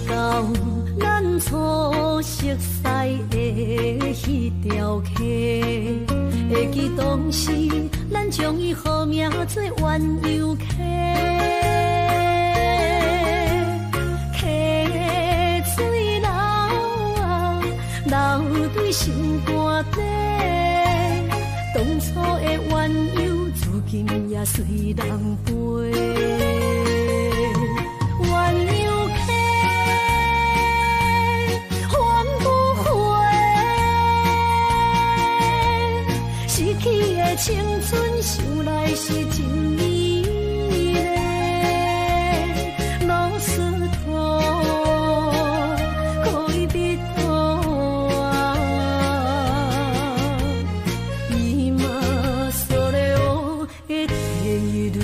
到咱初熟悉的迄条溪，会记当时咱将伊号名做鸳鸯溪。溪水流啊，流对心肝底，当初的鸳鸯，至今也随人陪。青春想来是真美丽，老师徒可以比途啊，伊嘛所了的地路。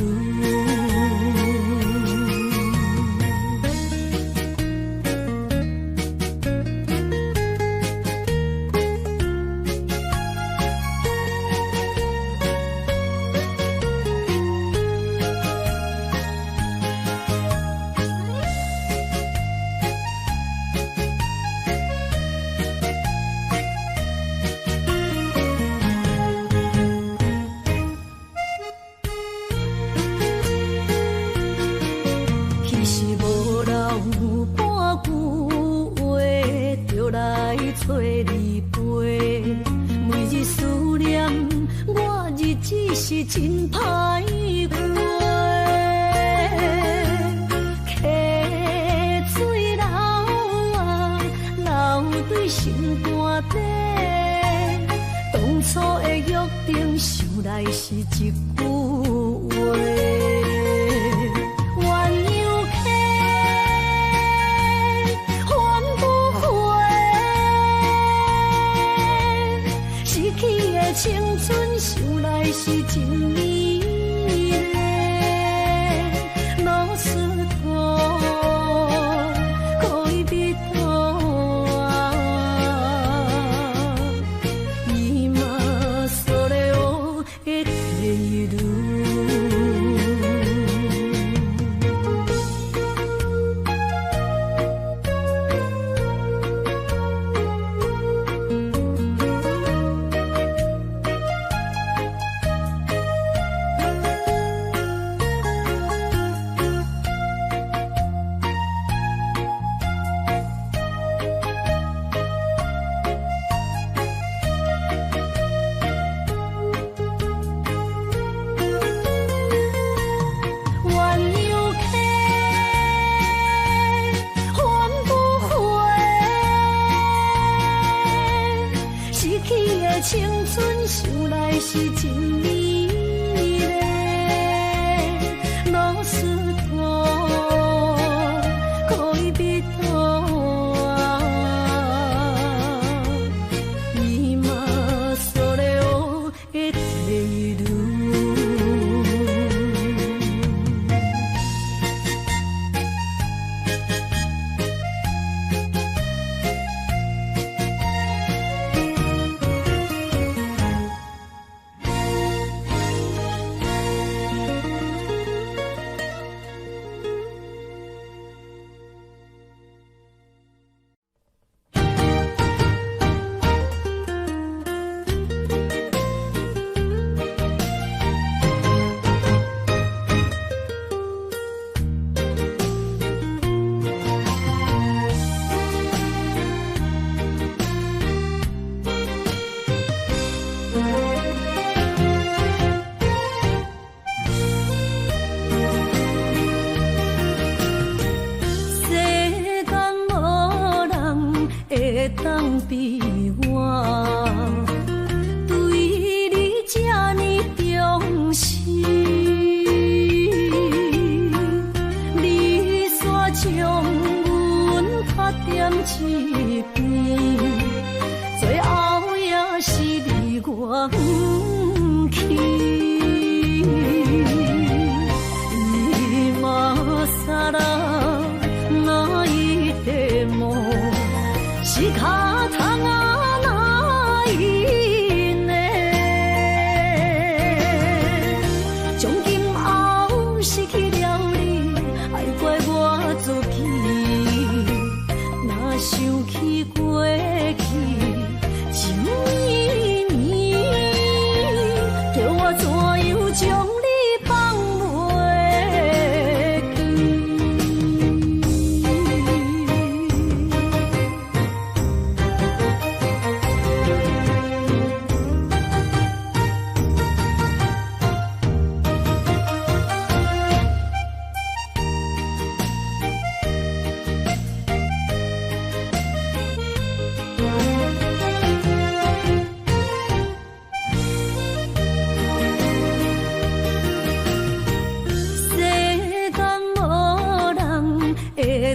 找你陪，每日思念，我日子是真歹过。溪水流啊，流对心肝底，当初的约定，想来是一句话。青春想来是真美丽，老师徒可以比途啊，伊嘛所了的地路。青春想来是真美丽，老师徒可以比途啊，伊嘛所了的地路。当比我对你这呢重视，你煞将阮拍点一边，最后也是你我不去，今さら泣いても仕方がないね。从今后失去了你，爱怪我自己。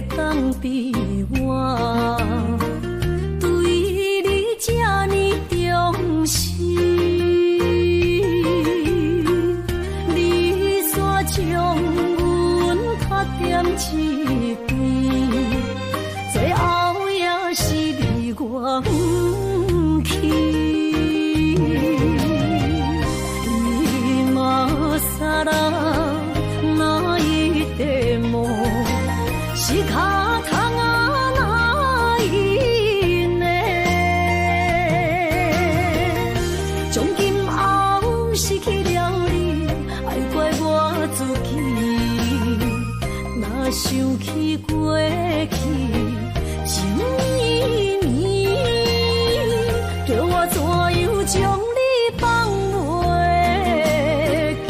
当比我对你这呢重视，你煞将阮踢点一边，最后也是你我不去。今さら泣いても仕方がないね。从今后失去了你，爱怪我自己。若想起过去情绵绵，叫我怎样将你放袂记？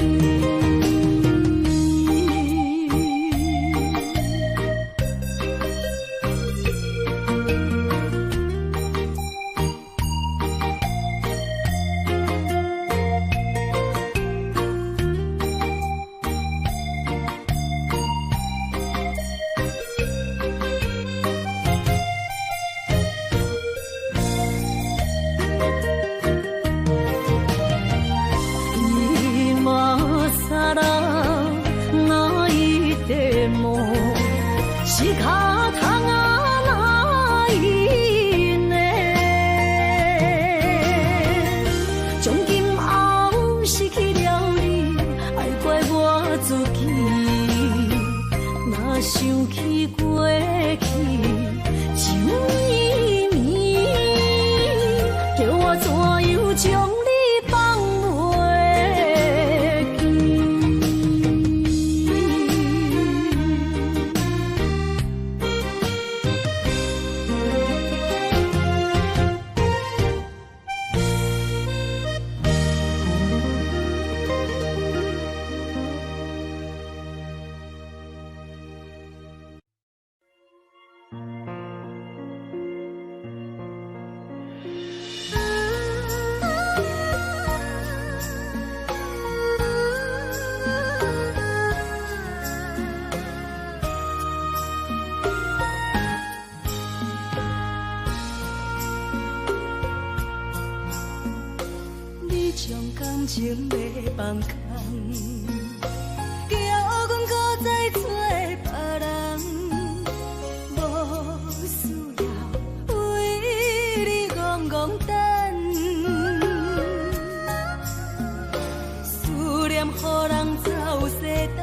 仕方がないね。从今后失去了你，爱怪我自己。若想起过去情绵绵，叫我怎样将你放袂记？将感情要放空，叫阮搁再找别人，无需要为你戆戆等，思念予人走西东，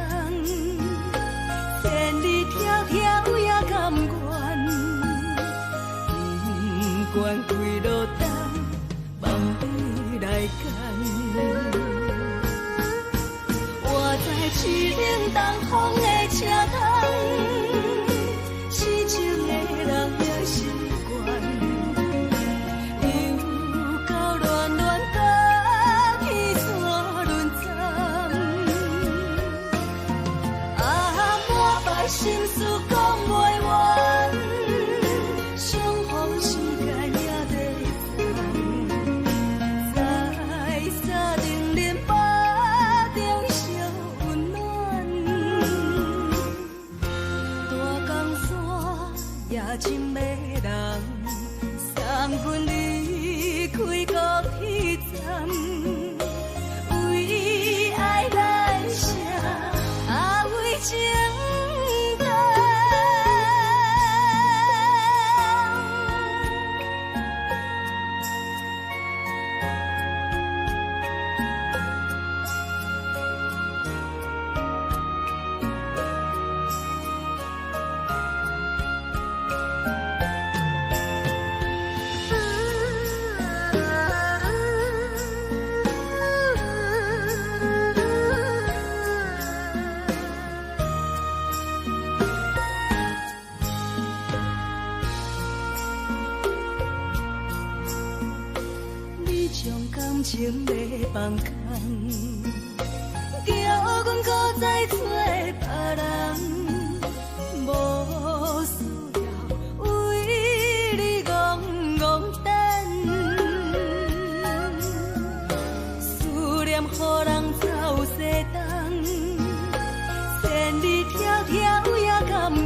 千里迢迢也甘愿，不管几路东，梦里来干。我在七顶东风的车头，痴情的人也习惯，又到乱乱甲去山轮站，满腹心事讲袂完，相逢时间也在等。在定林巴中烧温暖，大江山也真迷人，送阮离开高铁站，为爱来写为情长。将感情要放空，叫阮搁再找别人，无需要为你戆戆等，思念予人走西东，千里迢迢也甘愿。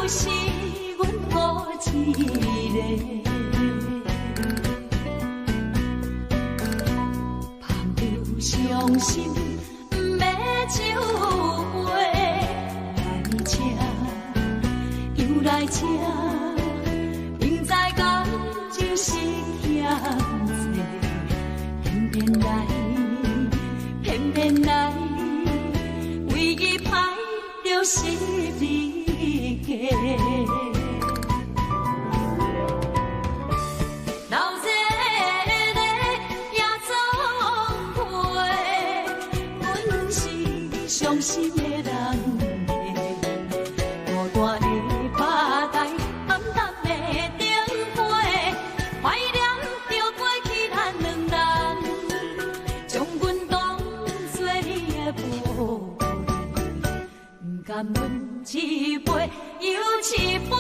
又是阮孤一个。捧着伤心，不要酒杯，来吃又来吃，明知感情是欠债，偏偏来，偏偏来，唯一歹就是你家。伤心的人孤单的吧台，暗淡的灯花，怀念着过去咱两人，将阮当作你的宝贝，不甘阮一杯又一杯。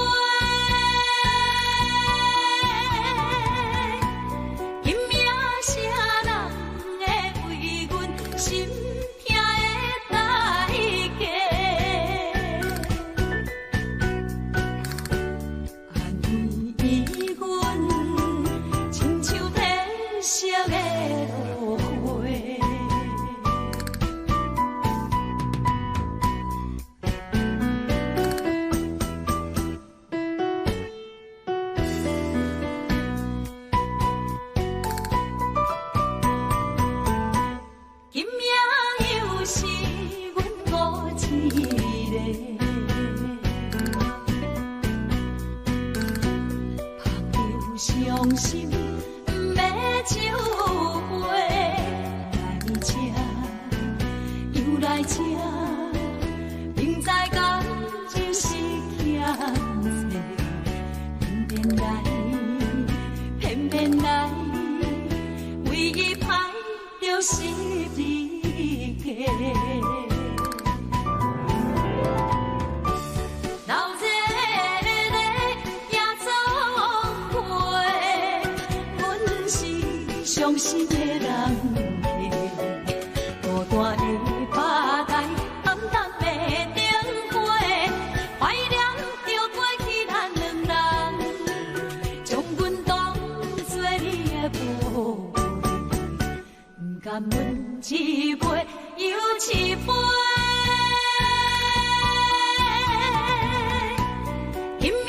伤心不要酒杯，来吃又来吃，明知感情是欠债，偏偏来，偏偏来，唯一歹就是你家。伤心的人孤单的吧台，暗淡的灯花，怀念着过去咱两人，将阮当作你的宝贝，不甘阮一杯又一杯。拼命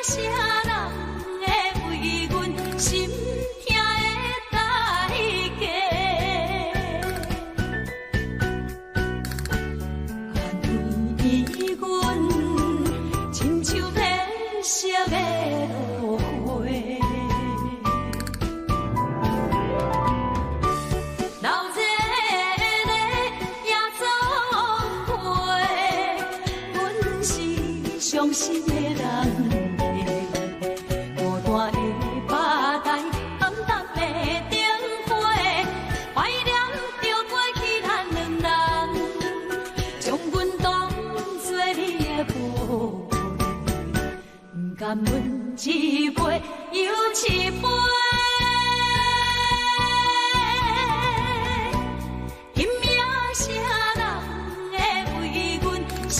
啥人会为阮心伤心的人孤单的吧台，暗淡的灯花，怀念着过去咱两人，将阮当作你的宝贝，不甘阮一杯又一杯。拼命啥人会为阮心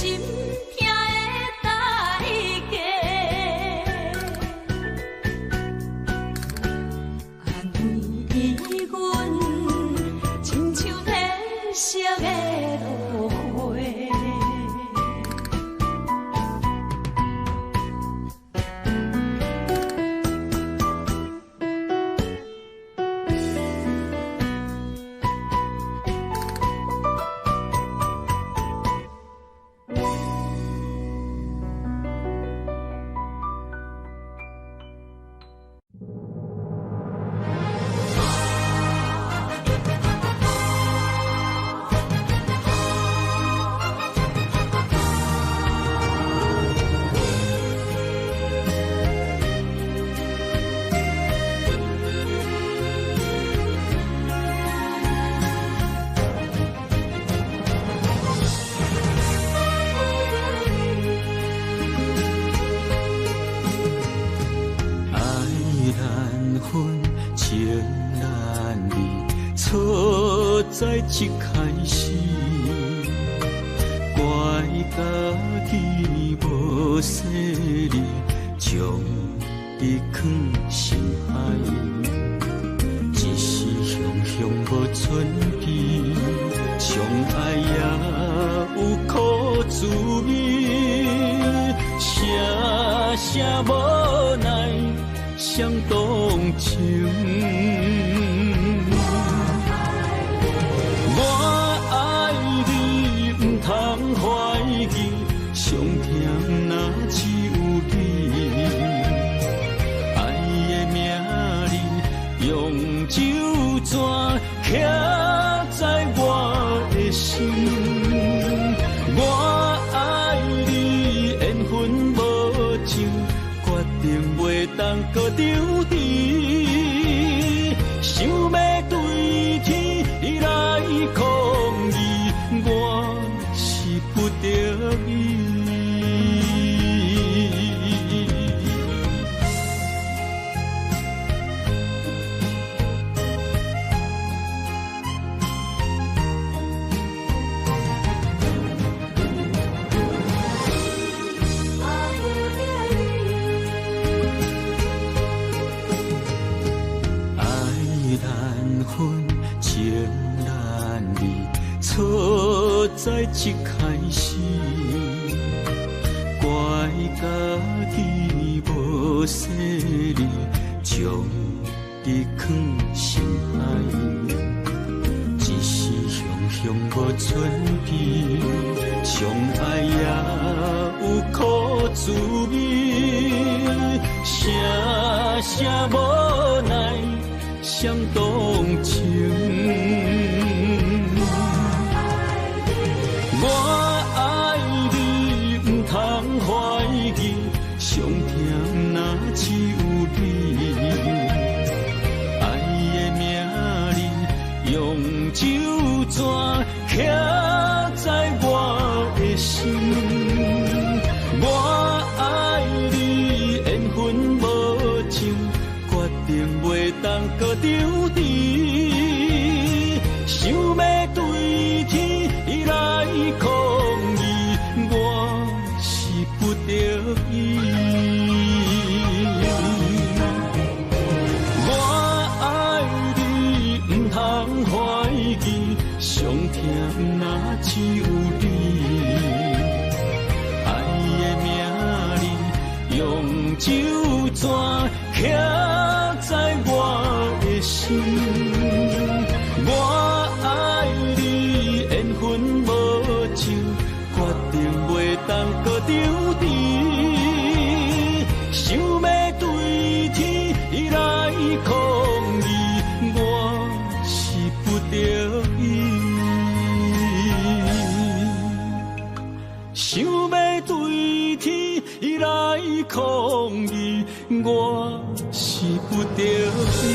在一开始，怪家己无细声无奈伤动情。我爱你，不通怀疑，上疼若只有你。爱的名字用酒泉刻在我的心。我爱你，缘分无尽，决定袂当搁丢弃。想要对天来抗议，我是不得已。错在一开始，怪家己无细腻，将你放心海。一时雄雄无准备，相爱也有苦滋味，声声无奈伤动情。我爱你，不通怀疑，上疼若只有你。爱的名字用酒泉刻在我的心。我爱你，缘分无尽，决定袂当搁丢弃。想要对天来抗议，我是不得已。我爱你，不通怀疑，上疼若只有你。爱的名字用酒泉刻在我的心。我爱你，缘分无尽，决定袂当搁丢弃。想要对天来抗议，我是不得已。想要对天来抗议，我是不得已。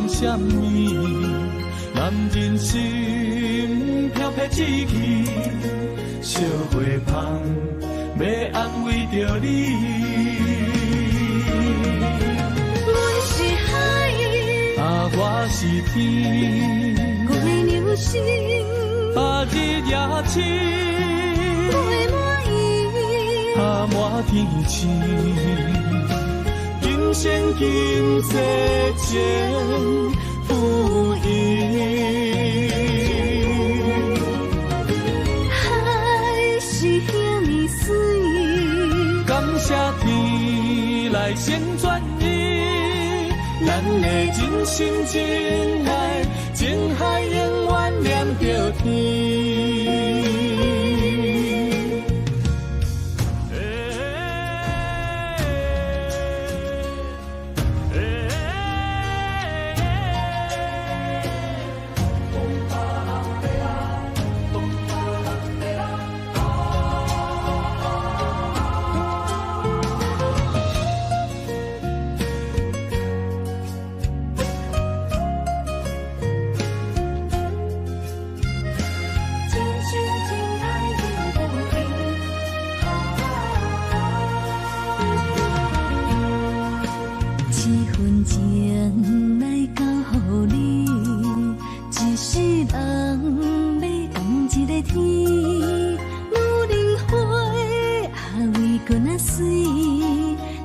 什么？男人心飘飘志气，小花香要安慰着你。阮是海，我是天，我的流星，日也深，月满意，满天星。今生今世前不移，海是遐尼水，感谢天来先转移，咱的真心真爱，情海永远天，女人花啊为搁那水，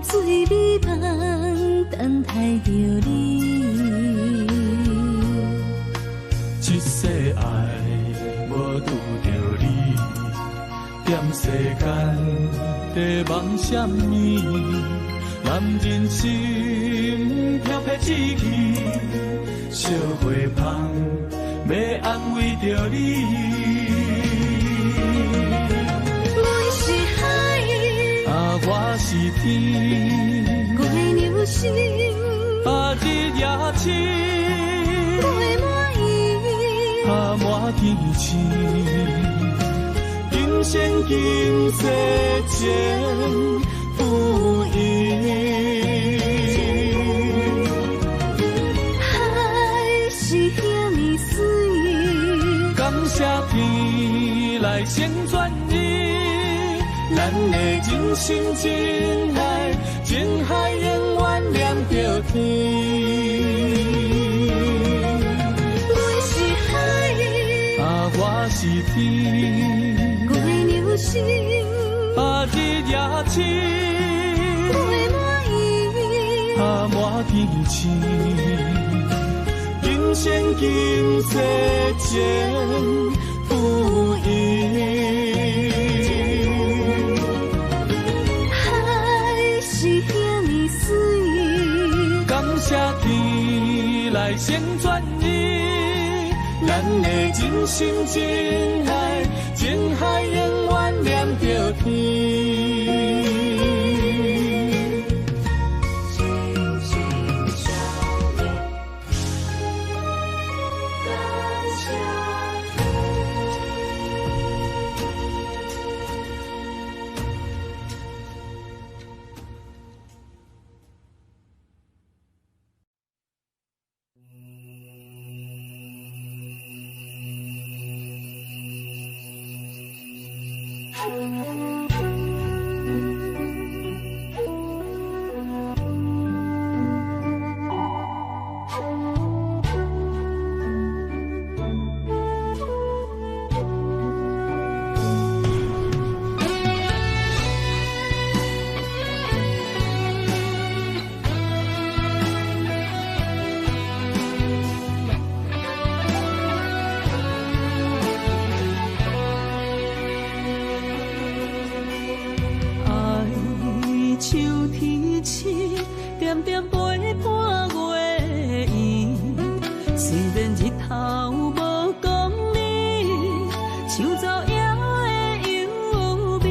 水美梦等待着你。一世爱无拄着你，踮世间在梦什么？男人心飘撇志气，小花香要安慰着你。阮是海，啊，我是天，月流星，啊，日夜星，月满意，啊，满天星，今生今世前不移。海是遐尼水，感谢天来成全你，咱的真心真爱，情海永远连着天。阮是海，啊，我是天，月流星，啊，日夜星，月满意，啊，满天星，今生今世前不移。海是遐尼水，感谢天来成全你，咱的真心真爱，情海永远连着天。点点陪伴月圆，虽然日头无讲你，像走夜的幽味，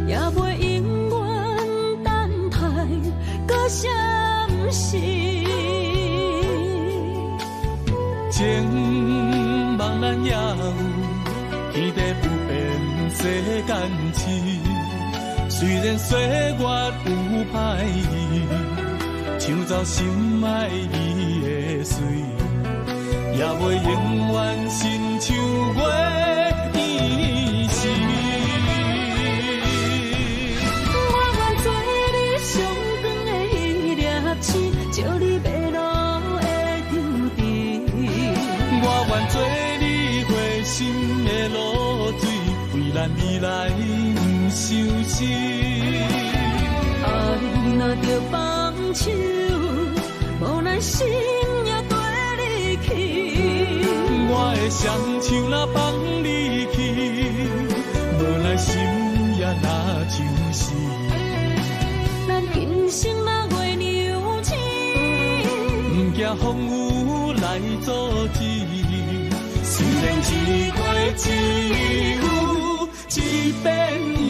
也袂永远等待搁什么事。情茫然也有天地不变世间事。虽然岁月有歹意，抢走心爱伊的水，也袂永远亲像月圆时。我愿做你上长的迄粒星，照你迷路的舟阵。我愿做你回心的露水，为咱未来不伤心。爱若着放手，无奈心也跟你去。我的双手若放你去，无奈心也若像死。咱今生若月流星，不惊风雨来阻止。虽然一过一有一变伊。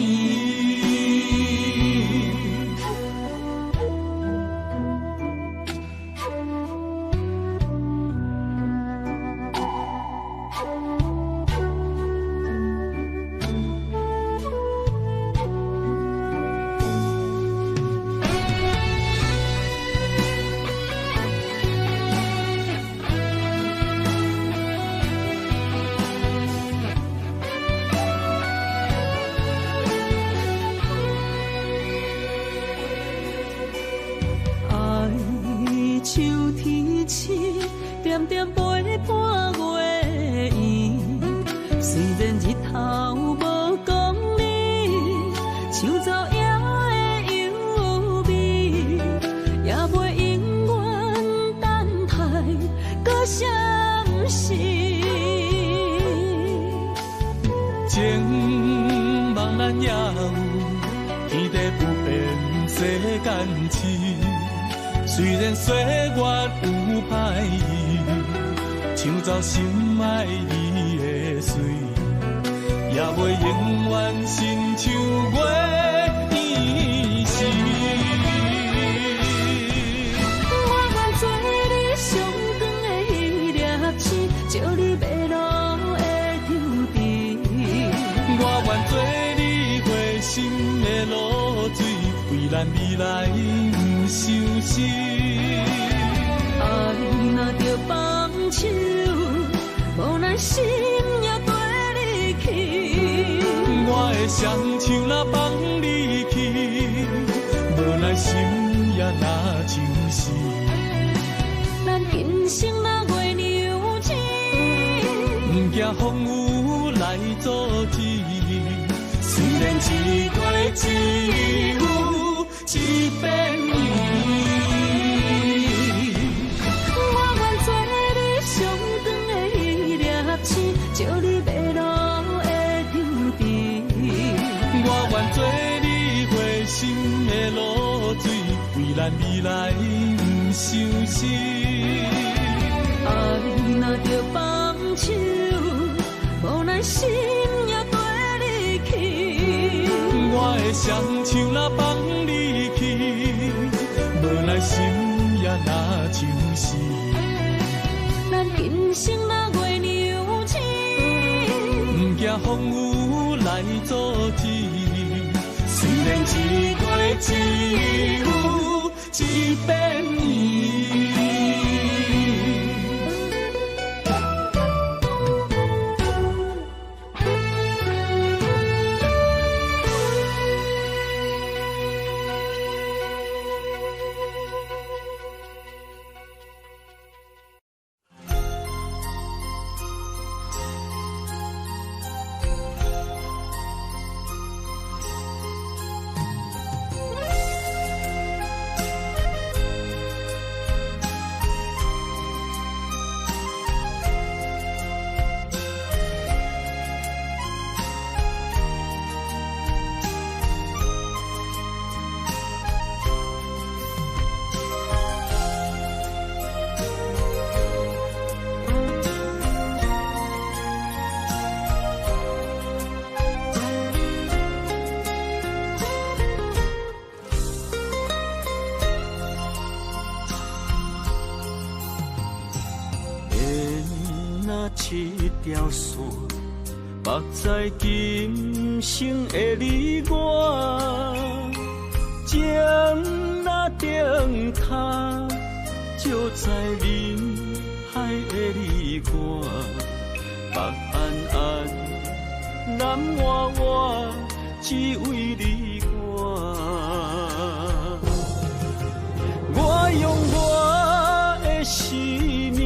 心。情茫然也有，天地不变世间事。虽然岁月有歹意，抢走心爱伊的水，也袂永远亲像月依时。我愿做你上长的迄粒星，照你迷路的抽屉。我愿做你回心的露水，为咱未来不伤心。爱若着放手，无奈心也跟你去。我的双手若放你去，无奈心也若像是。咱今生若月娘子，不惊风雨来阻止。虽然一过一有一变伊。照你迷路的抽屉，我愿做你回心的露水，为咱未来不伤心。爱若着放手，无奈心也跟你去。我的双手若放你去，无奈心也若像是。咱今生若月娘子，不惊风雨来阻止。虽然一过一有一变伊。一条线，目在今生的你我，情若灯塔，照在人海的你我，北暗暗，南弯弯，只为你我。我用我的生命。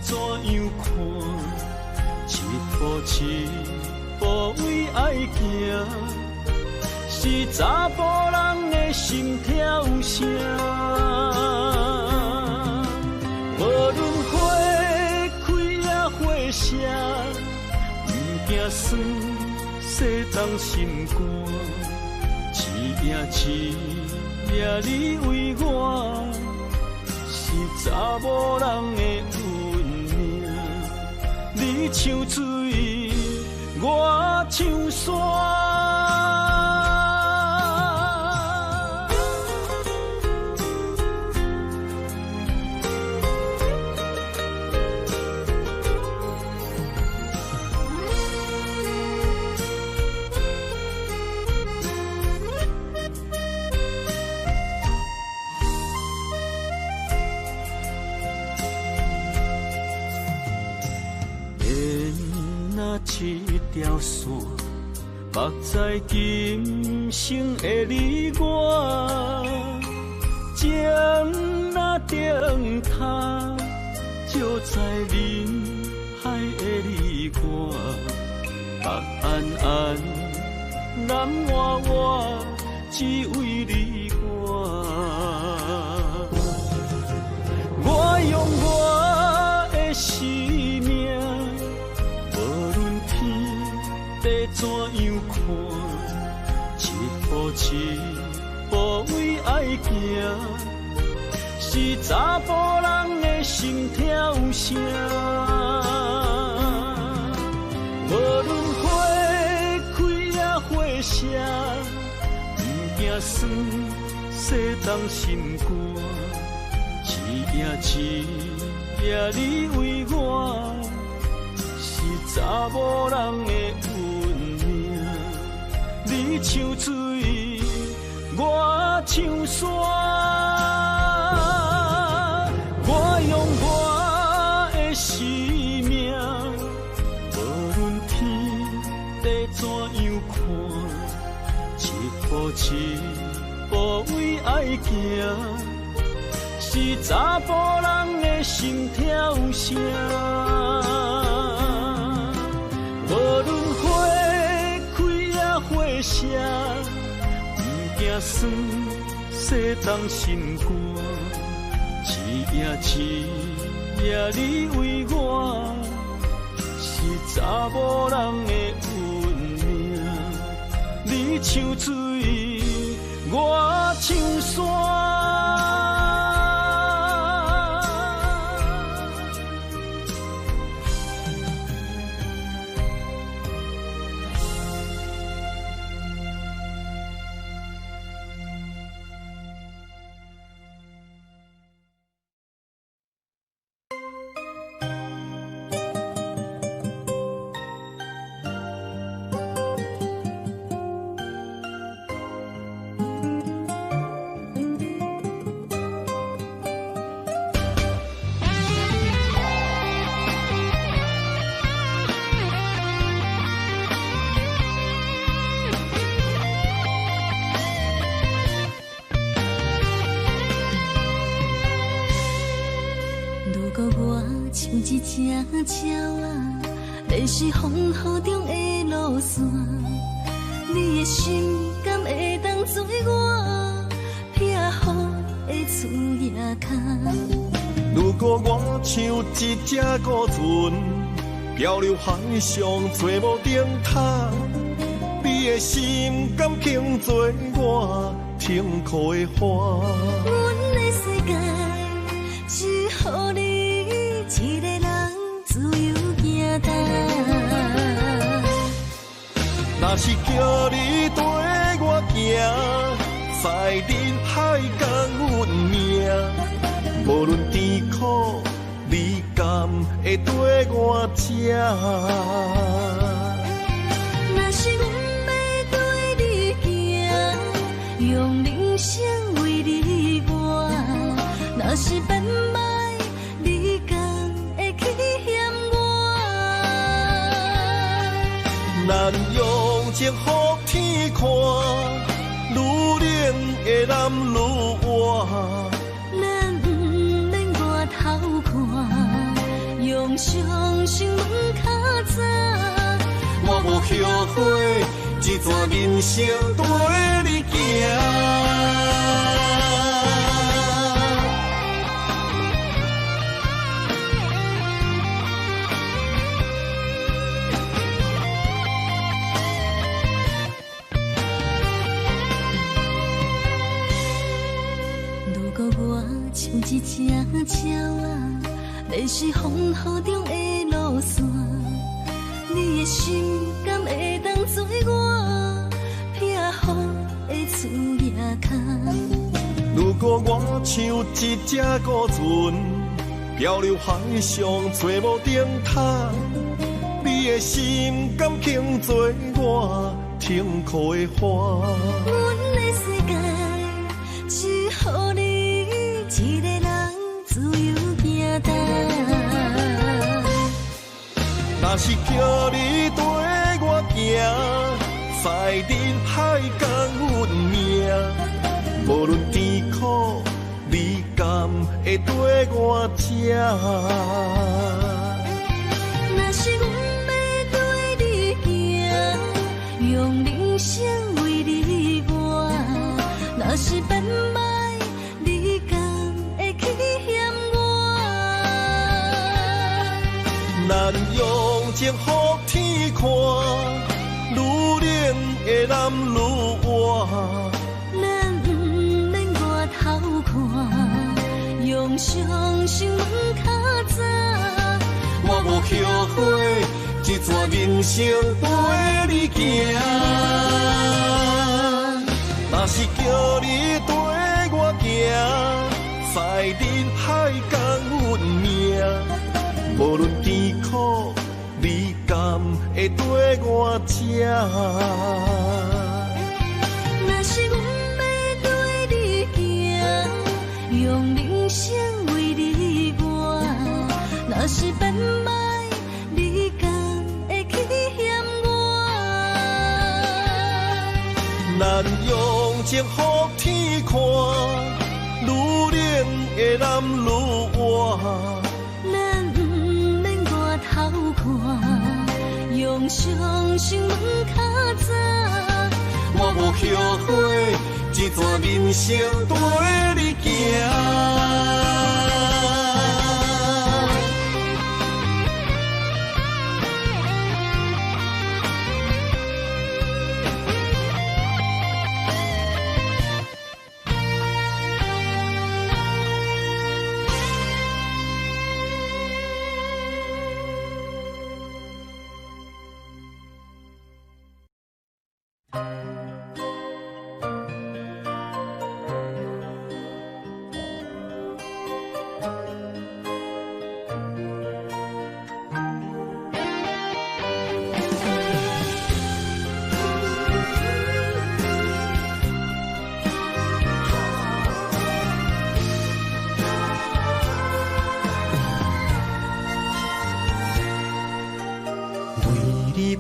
怎样看？一步为爱行，是查甫人的心跳声。无论花开也花谢，不惊酸洗脏心肝。一夜你为我，是查某人的。你像水，我像山。一条线，目在今生的你我，情若灯塔，照在人海的你我，北暗暗，南弯弯，只为你我。我痴，无为爱行，是查甫人的心跳声。无论花开也花谢，不惊酸，洗动心肝。一夜你为我，是查某人的运命。你像水，我像山，我用我的生命，无论天地怎样看，一步一步为爱行。是查甫人的心跳声，无论花开也花谢，不惊酸，洗动心肝。一夜你为我，是查某人的运命。你像水，我像山。一只鸟啊，迷失风雨中的路线，你的心敢会当做我避雨的厝野脚？如果我像一只孤船，漂流海上做无顶塔，你的心敢肯做我停靠的花？阮的世界只予你一个人自由行踏。若是叫你跟我行，在人海共运命，无论甜苦，你敢会跟我吃？若是阮要对你行，用人生为你活，若是变歹，你敢会去嫌我？咱用情予天看，愈冷的男愈活。咱不免外头看，用双心问较早。我无后悔，一段人生跟你行。如果我像一只鸟啊，迷失风雨中的路线，你的心敢会当做我避雨的厝野脚？如果我像一只孤船，漂流海上做无顶塔，你的心敢肯做我停靠的花？阮的世界只予你一个人自由行踏。若是叫你跟我行，在人海共运命，无论甜苦，你敢会跟我吃？若是阮要对你行，用人生为你活，若是变歹，你敢会去嫌我？咱用情予天看，愈冷的男愈活。生问较早。我无后悔，一撮人生陪你行。若是叫你跟我行，在人海共运命，无论甜苦你甘会跟我吃。若是阮要对你行，用人生为你活。若是变歹，你敢会去嫌我？咱用情予天看，愈冷的男愈活。咱不免外头看，用伤心问较早。我无后悔，一撮人生陪你行。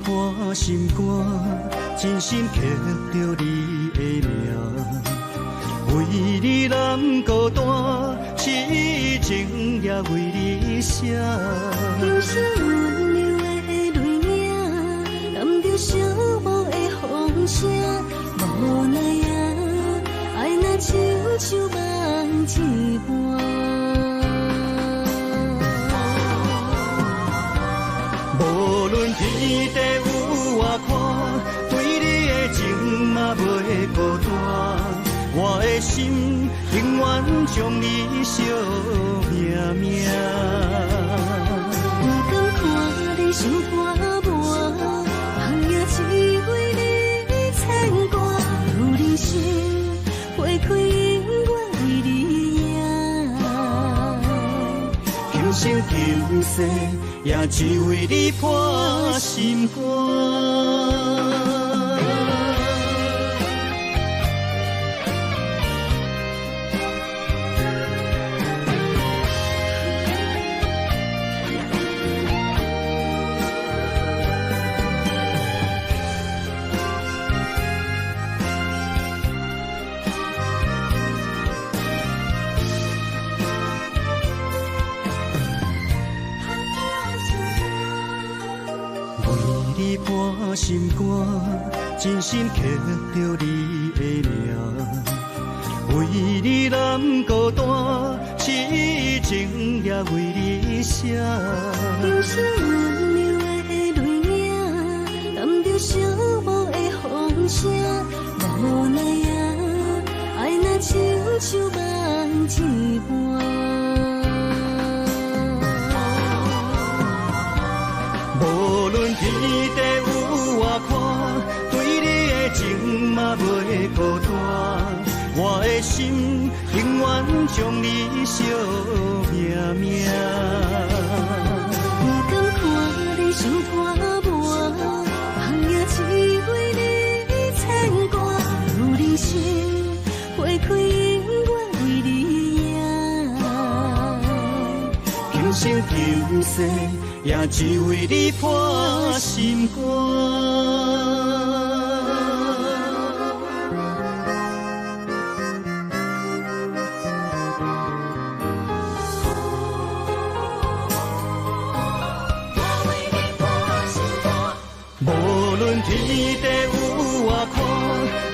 伴心肝，真心刻着你的名。为你难孤单，痴情也为你写。人生温柔的泪影，染着寂寞的风声。无奈啊，爱若亲像梦一般。无论天地有外宽，对你的情嘛袂孤单。我的心永远将你惜命命。不敢看你伤破磨，红叶只为你牵挂。有人生花开永远为你赢，今生今世也只为你破心肝。伴心肝，真心刻着你的名。为你难孤单，痴情也为你写。人生温柔的泪影，染着寂寞的风声。无奈啊，爱若亲像梦一般。无论天地有外宽，对你的情嘛袂孤单。我的心永远将你惜命命。不敢看你伤破磨，红叶只为你牵挂。有人生花开永远为你赢，今生今世也只为你破心肝。无论天地有外宽，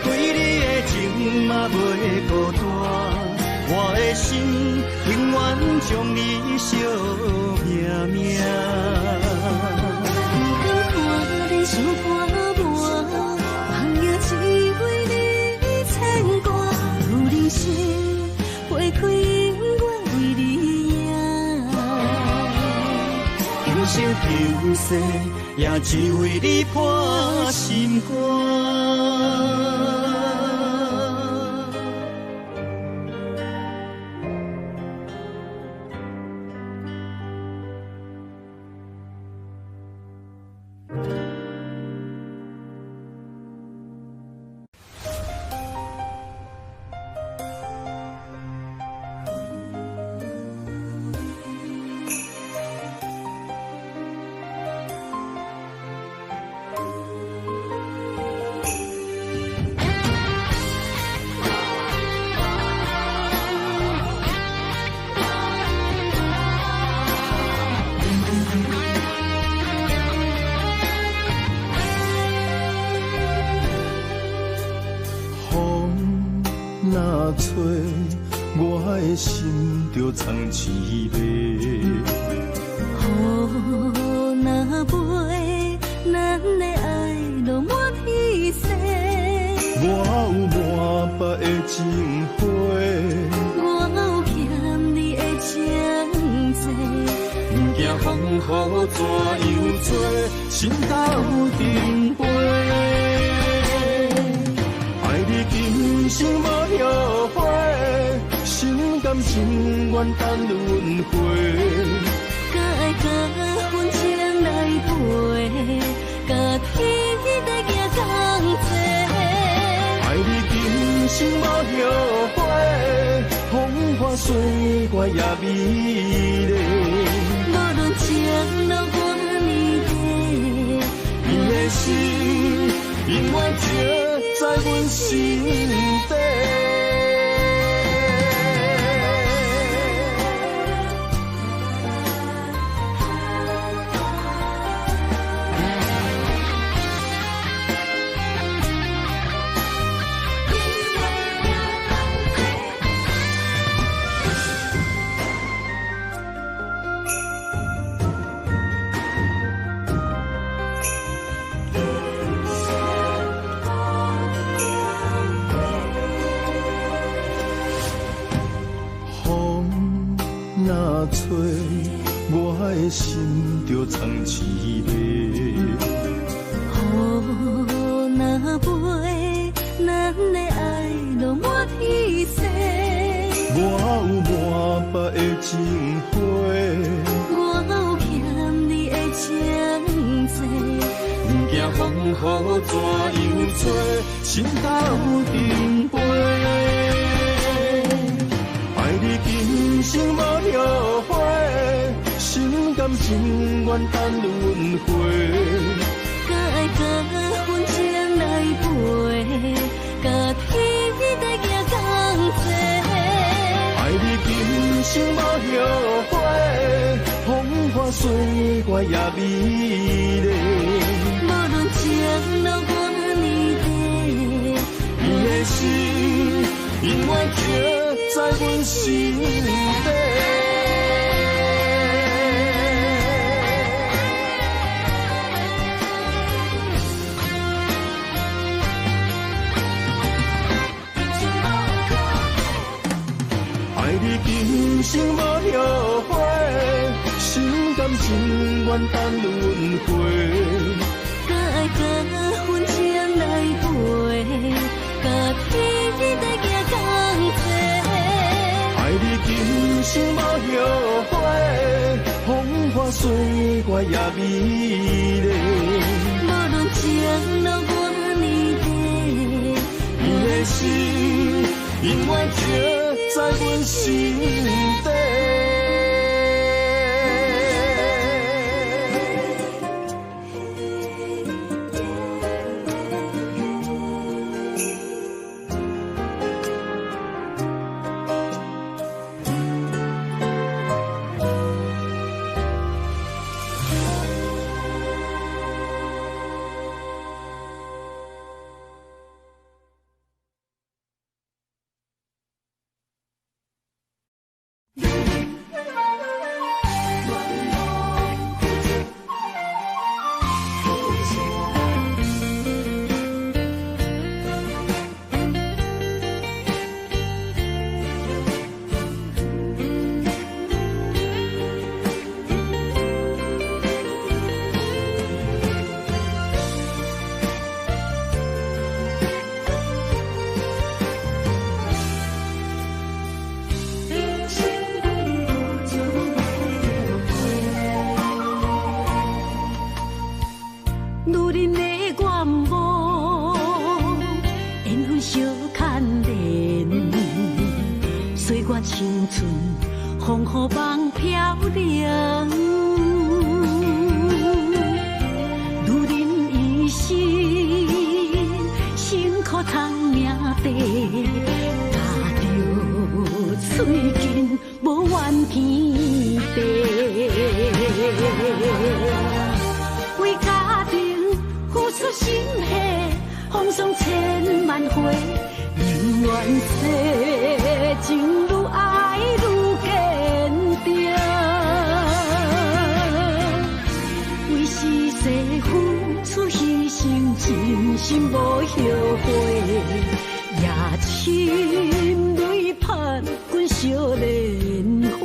对你的情嘛袂孤单。我的心永远将你惜命命。不敢看你伤破磨，红叶只为你牵挂。有人生花开永远为你赢，生求世，也只为你破心肝。吹，我的心就藏滋味。雨若飞，咱的爱落满天星。我有满腹的情花，我有欠你的情债。不惊风雨怎样做，心斗阵飞。爱你今生无后悔，心甘情愿等轮回。甲爱甲阮情来陪，甲天在行同齐。爱你今生无后悔，风花雪月也美丽。无论情路多年短，你的心永远刻在阮心底。若吹，我的心就藏滋味。雨若飞，咱的爱落满天星。我有满腹的情花，我有欠你的情债。不惊风雨怎样做，心斗阵飞。爱你今生无后悔，心甘情愿等轮回。甲爱甲阮情来陪，甲天在行同齐。爱你今生无后悔，风花雪月也美丽。无论情路多年短，你的心永远刻在阮心底。爱你今生无后悔，心甘情愿等轮回。甲爱甲阮情来陪，甲天在行同齐。爱你今生无后悔，风花雪月也美丽。无论情路多年短，你的心永远刻在阮心底。为家庭付出心血，风霜千万回，宁愿世情愈爱愈坚定。为是世付出牺牲，真心无后悔，也深泪盼阮少年花。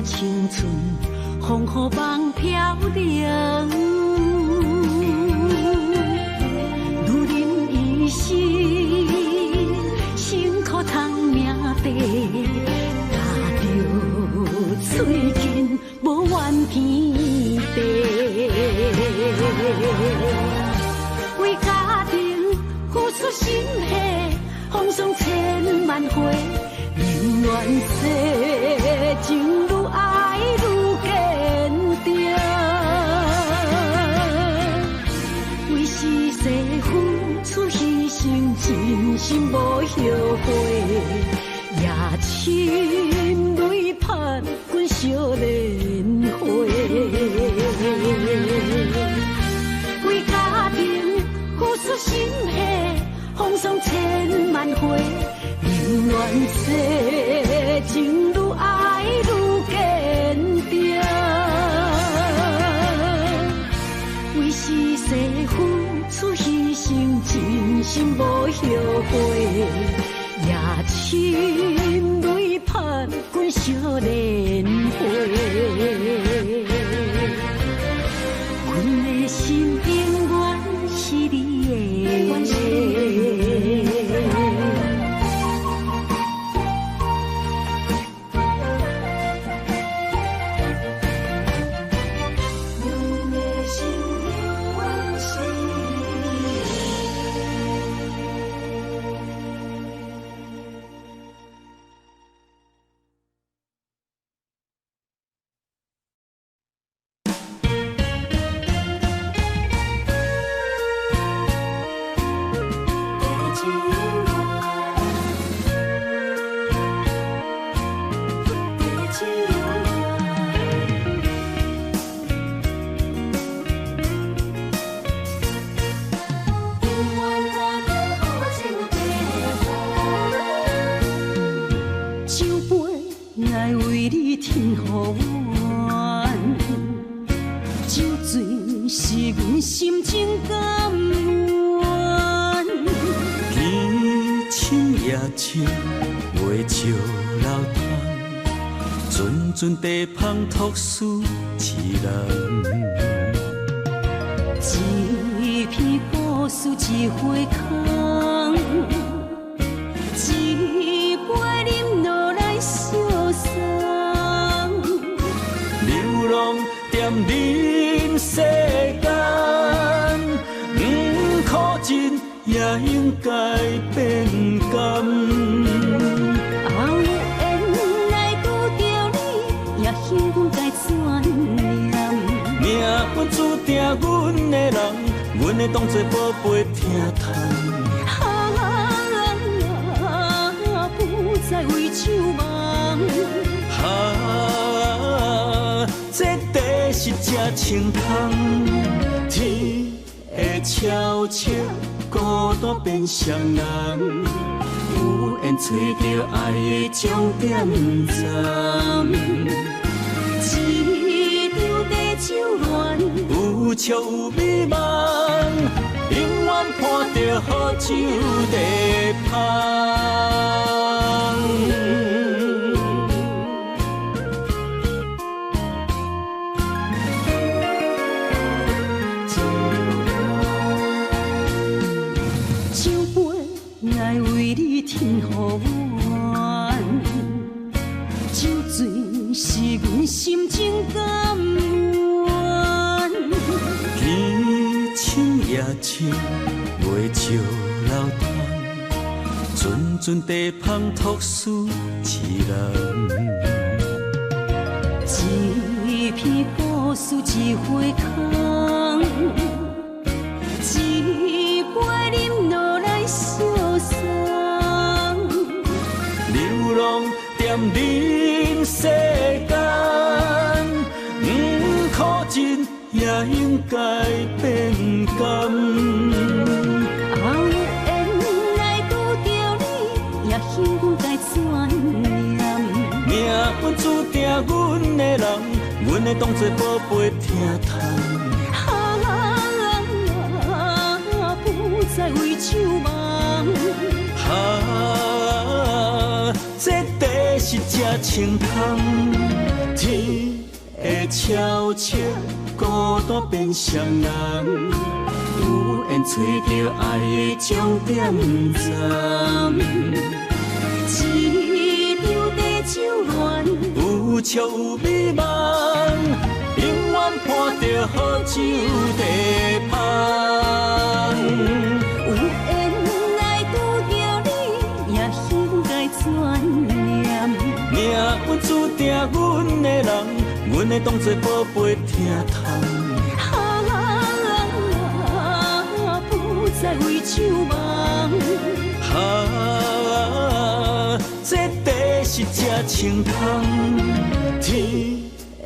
青春风雨梦飘零，女人一生辛苦赚命地，踏着嘴筋无怨天地，为家庭付出心血，风霜千万回，宁愿世情愈爱愈坚定，为是世付出牺牲，真心无后悔，也深泪盼阮少年花。为家庭付出心血，风霜千万回，宁愿世情愈爱愈坚定，为是世付出牺牲，真心无后悔，也深泪盼阮少年花。阮的心永远是你的。阵地芳托输一人，一片古树一花空，一杯饮落来相送。流浪踮人世间，不可真也应该变甘。命运注定阮的人，阮会当作宝贝疼痛。不再为酒梦。这地是真清芳，天会悄悄孤单变双人，有缘找到爱的终点站。酒乱有笑有美梦，永远伴着好酒地芳。酒杯天互阮，酒醉是阮心情甘愿。天青夜青，月照楼窗，阵阵地香吐丝凄人。一片故事一回空，一杯饮落来相送。流浪踮人世间，不可真也应该变甘。后缘来拄着你，也希望该转念。命运注定阮的人，阮会当作宝贝疼痛。不再为酒梦。这地是这青空，天会悄悄孤单变双人，有缘找到爱的终点站。一场地酒恋，有笑有美梦，永远伴着好酒地香。有缘来拄着你，也希望该转念。命运注定阮的人，阮会当作宝贝疼痛。不再为酒梦。这地是这青空，天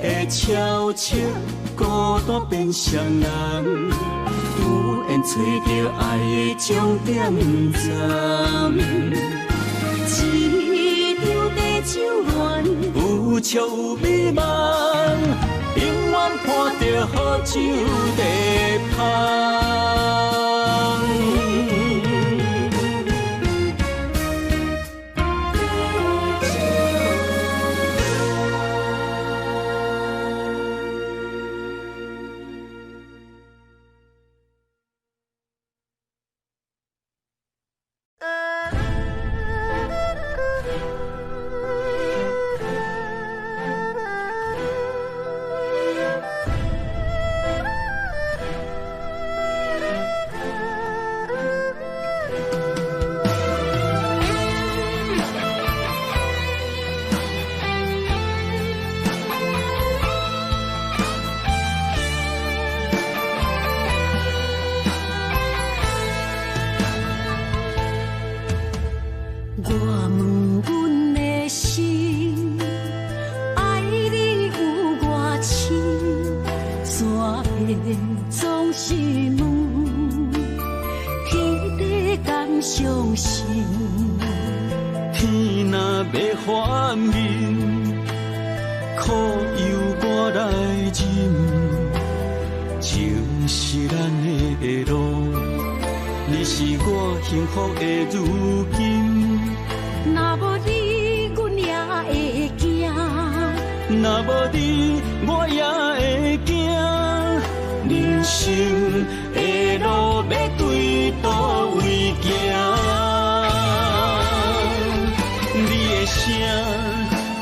会悄悄孤单变双人，有缘找到爱的终点站。一场地酒恋，有笑有美梦，永远伴着好酒地香。总是问，天地敢相信？天若要反面，苦由我来忍。情是咱的路，你是我幸福的如今。若无你，阮也会惊；若无你，我也会惊。人生的路要对倒位行？你的声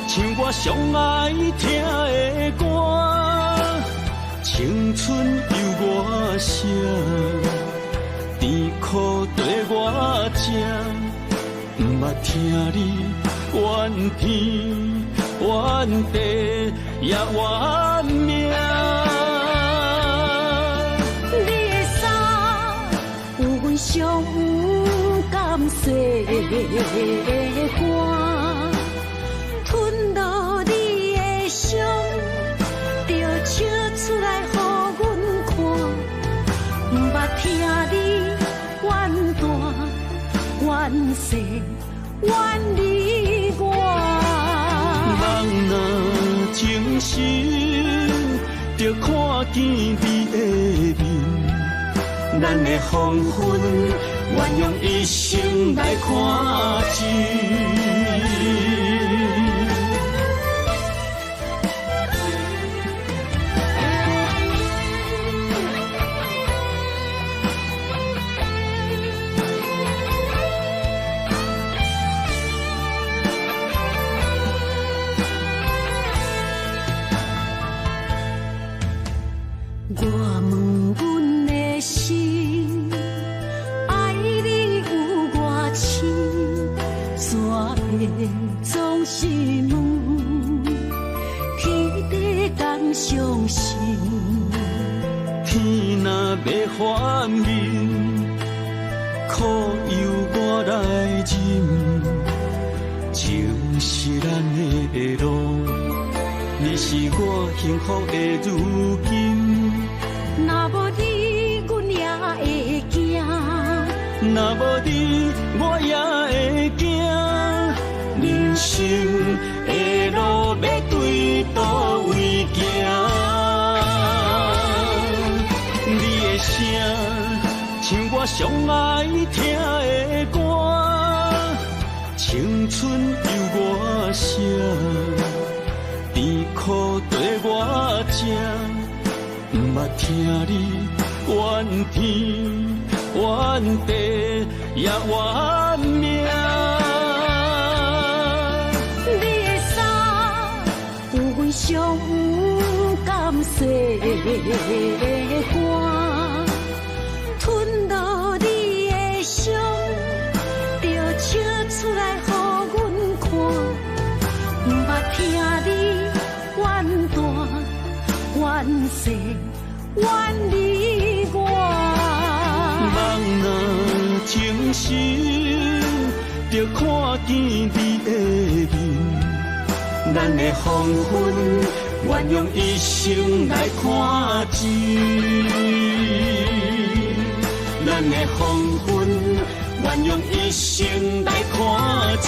像我上爱听的歌，青春由我写，甜苦对我吃，不捌听你怨天怨地也怨命。上甘细的肝，吞落你的伤，就笑出来予阮看。不捌听你怨大怨细怨你我。人若情深，就看见你的面。咱的黄昏，愿用一生来看尽。总是问，天地共相信。天若要反面，苦由我来忍。情是咱的路，你是我幸福的如今。若无你，阮也会惊；若无你，我也会惊。人生的路要对倒位行？你的声，像我上爱听的歌，青春由我写，甜苦对我吃。不捌听你怨天怨地也怨命，你的衫有阮上有甘洗的汗，吞落你的伤，就笑出来予阮看。不捌听你怨大怨细怨你我。人若情深，就看见你的面。咱的黄昏，愿用一生来看尽。咱的黄昏，愿用一生来看尽。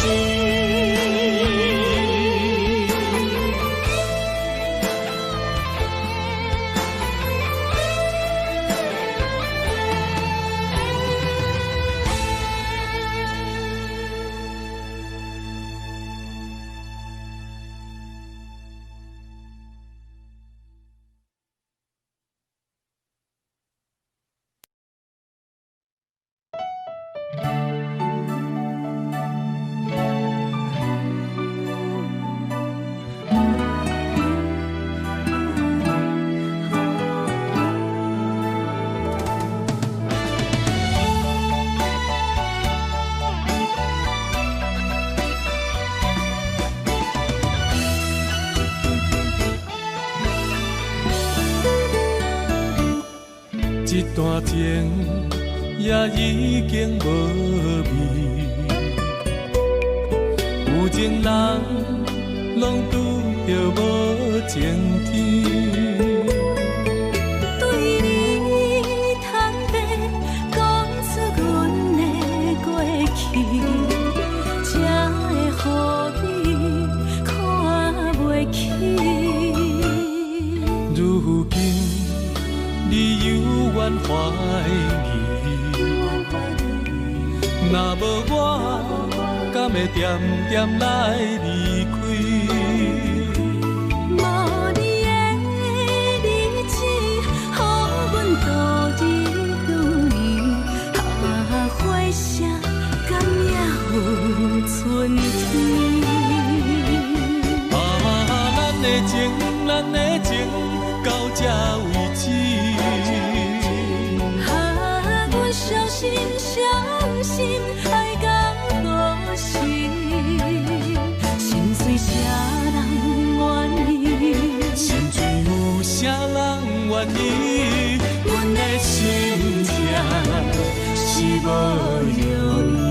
一段情也已经无味，有情人拢拄着无情天。对你坦白讲出阮的过去，才会予你看袂起。如今你犹原怀疑，若无我，敢会点点来离开？无你的日子，予阮度日如年，花谢敢也有春天。咱的情，咱的情，到这为止。阮相信，相信爱到何时？心碎啥人愿意？心碎有啥人愿意？阮的心痛是无容易。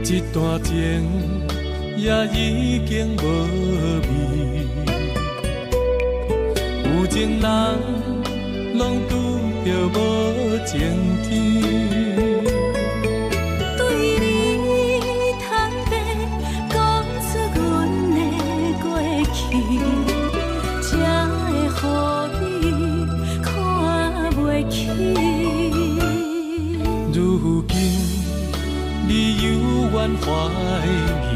一段情也已经无味，有情人拢拄着无情天。对你坦白讲出阮的过去，才会予你看袂起。如今你犹原怀疑，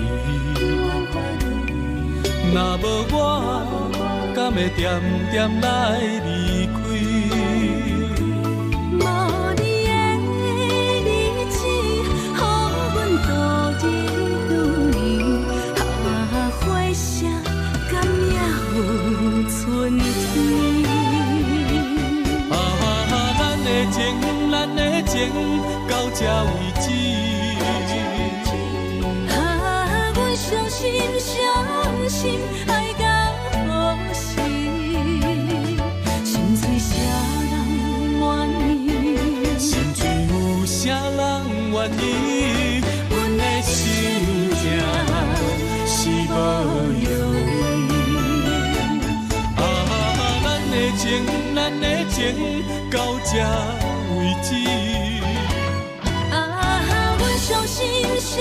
若无我，敢会点点来离开？无你的日子，予阮度日如年，花谢敢也有春天？咱的情到这为止。阮伤心伤心，爱到何时？心碎啥人愿意？心碎有啥人愿意？阮的心情是无容易。咱的情到这为止。阮伤心伤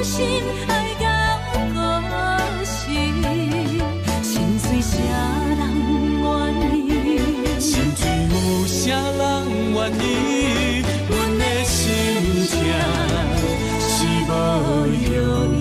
心，爱到何时？心碎啥人愿意？心碎有啥人愿意？阮的心情是无容易。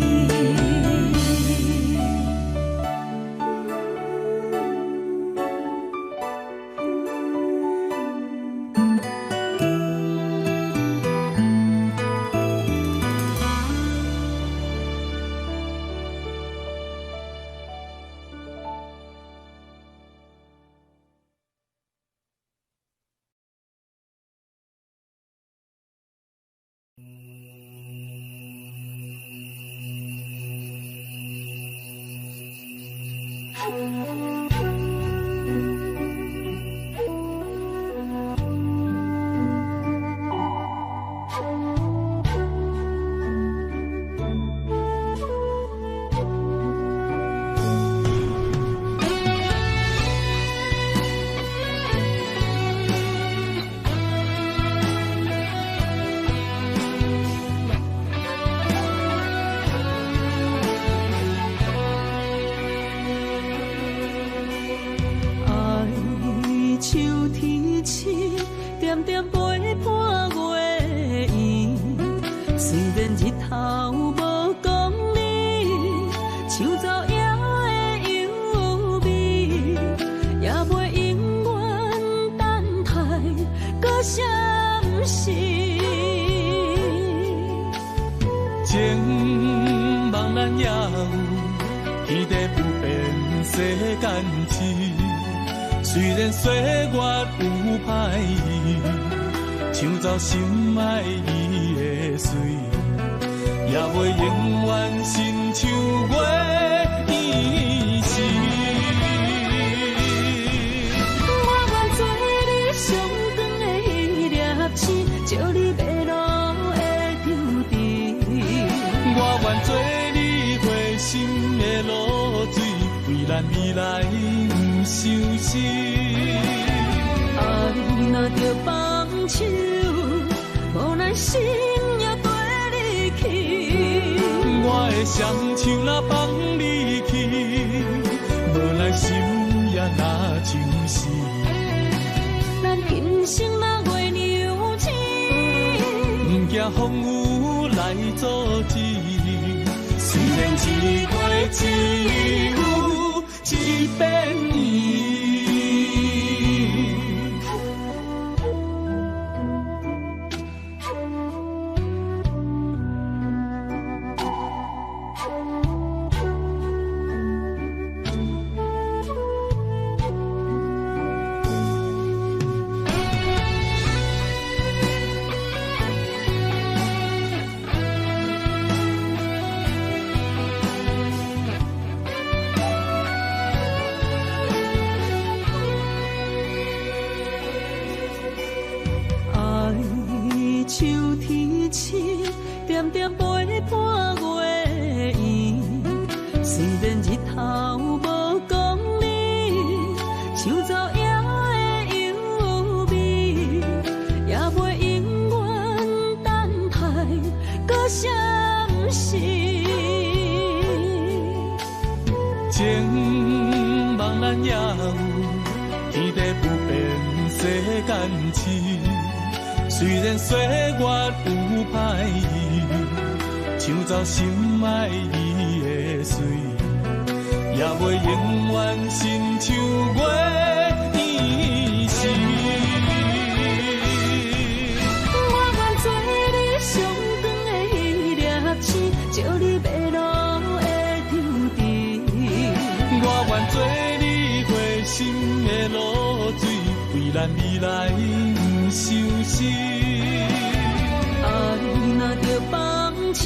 点点陪伴月圆，虽然日头无讲理，树走也会优美，也袂永远等待搁什么事。情茫然也有天地不变世间事。虽然岁月有歹意，抢走心爱伊的水，也袂永远亲像月圆时。我愿做你上长的迄粒星，照你迷路的丢滴。我愿做你回心的露水，为咱未来不伤心。爱若着放手，无奈心也跟你去。我的双手若放你去，无奈心也若像是。咱今生若月娘子，不惊风雨来阻止。虽然一月只有一遍年。秋天起，点点陪伴月圆。虽然日头无讲理，树走也会优美，也袂永远等待搁什么事。情茫然也有天地不变世间事。虽然岁月有歹意，抢走心爱伊的水，也袂永远亲像月圆时。我愿做你上长的迄粒星，照你迷路的场地。我愿做你回心的露水，为咱未来不相思。爱若着放手，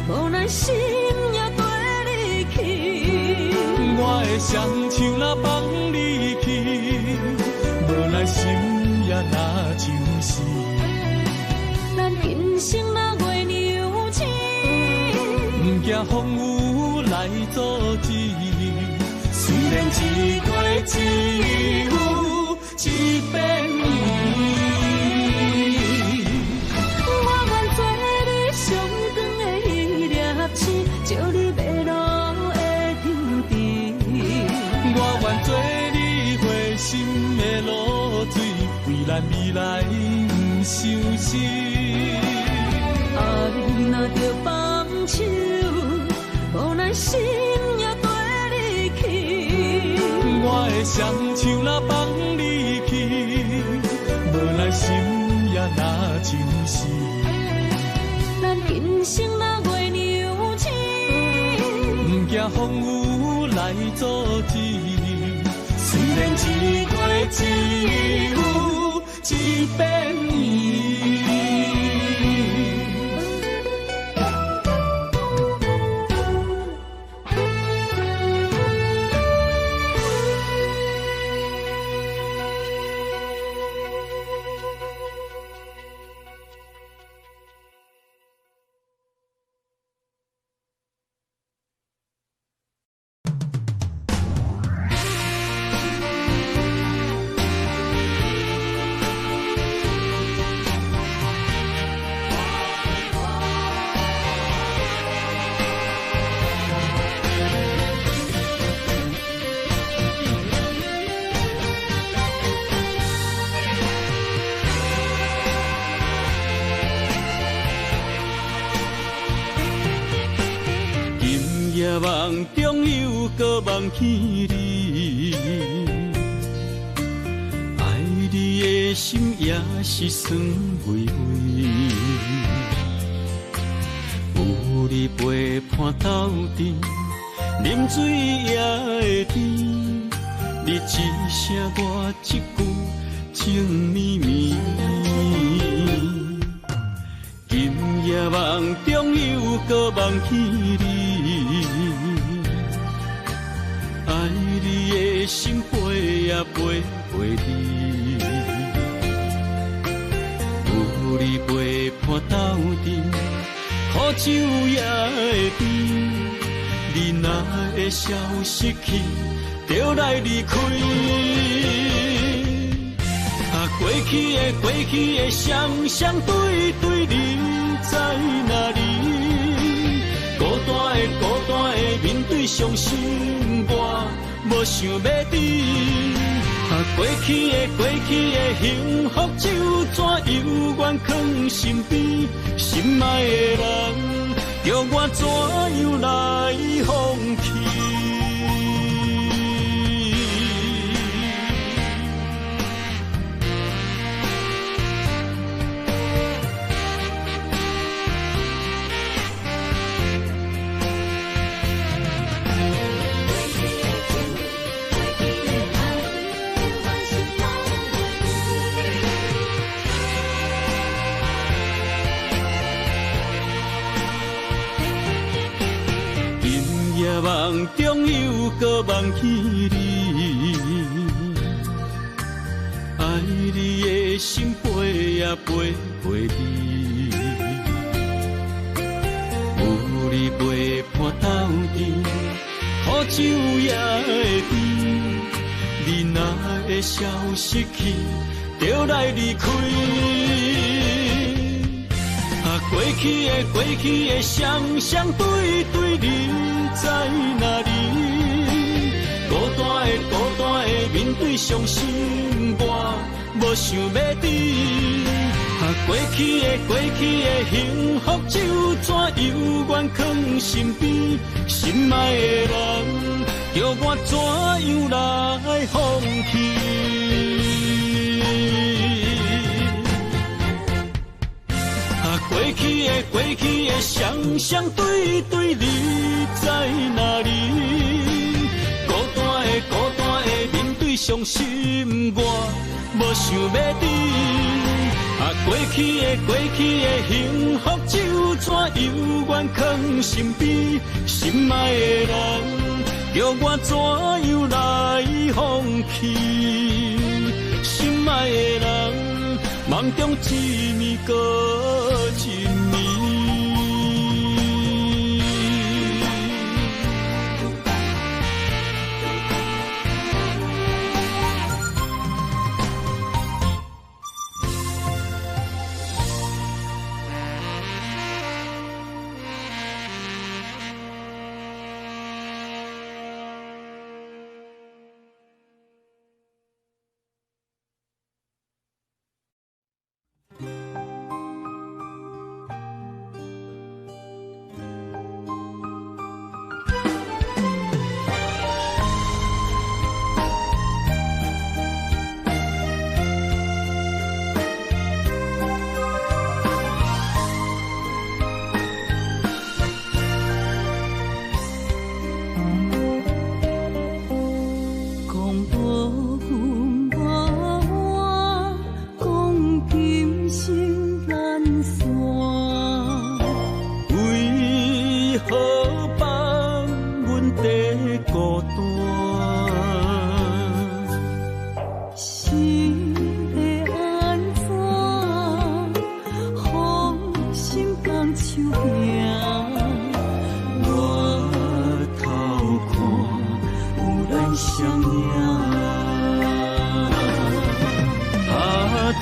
无咱心也跟你去。我的双手若放你去，无咱心也若像是。咱今生若月娘亲，不惊风雨来阻止。虽然一月只有一遍我愿做你上长的迄粒星，照你迷路的场地。我愿做你回心的露水，为咱未来不相思。爱若着放手，无咱心也跟你去。我的双手若放你去，无咱心也若像是。咱今生若月娘亲，不惊风雨来阻止。虽然一月只有一遍梦中又搁梦起你，爱你的心也是酸微微。有你陪伴斗阵，啉水也会甜。你一声我一句，情绵绵。今夜梦中又搁梦起你。爱你的心陪也陪你，有你陪伴斗阵，苦酒也会甜。你若会消失去，就来离开。过去的双对对，你在哪里？孤单的面对伤心，我无想要知。过去的幸福就怎犹原藏身边？心爱的人，叫我怎样来放弃？梦中又搁梦起你，爱你的心陪也陪你，有你陪伴斗阵，苦酒也会甜。你若会消失去，就来离开。过去的双对对，你在哪里？孤单的面对伤心，我无想要知。过去的幸福就怎犹原藏身边？心心爱的人，叫我怎样来放弃？过去的双对对，你在哪里？孤单的面对伤心，我无想要你。过去的幸福就怎永远藏心边？心爱的人，叫我怎样来放弃？心爱的人，梦中一暝过一暝。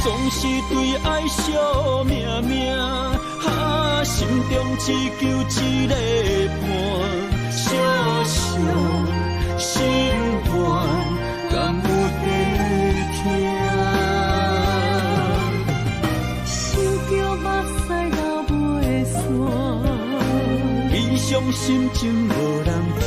总是对爱惜命命，心中只求一个伴，小小心愿，敢有在听？想着目屎流袂煞，理想心情无人听。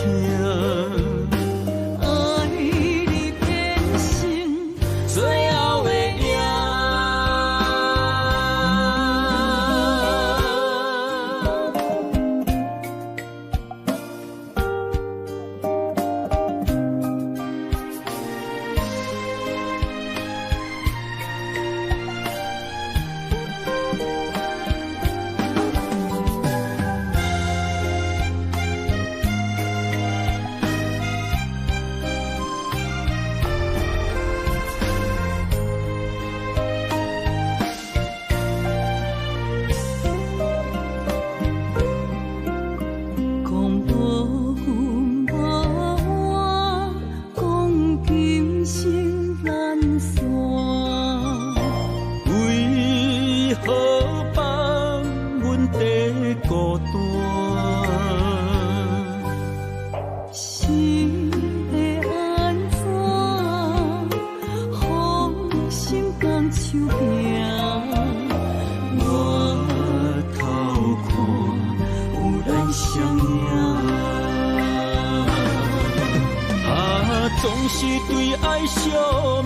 总是对爱惜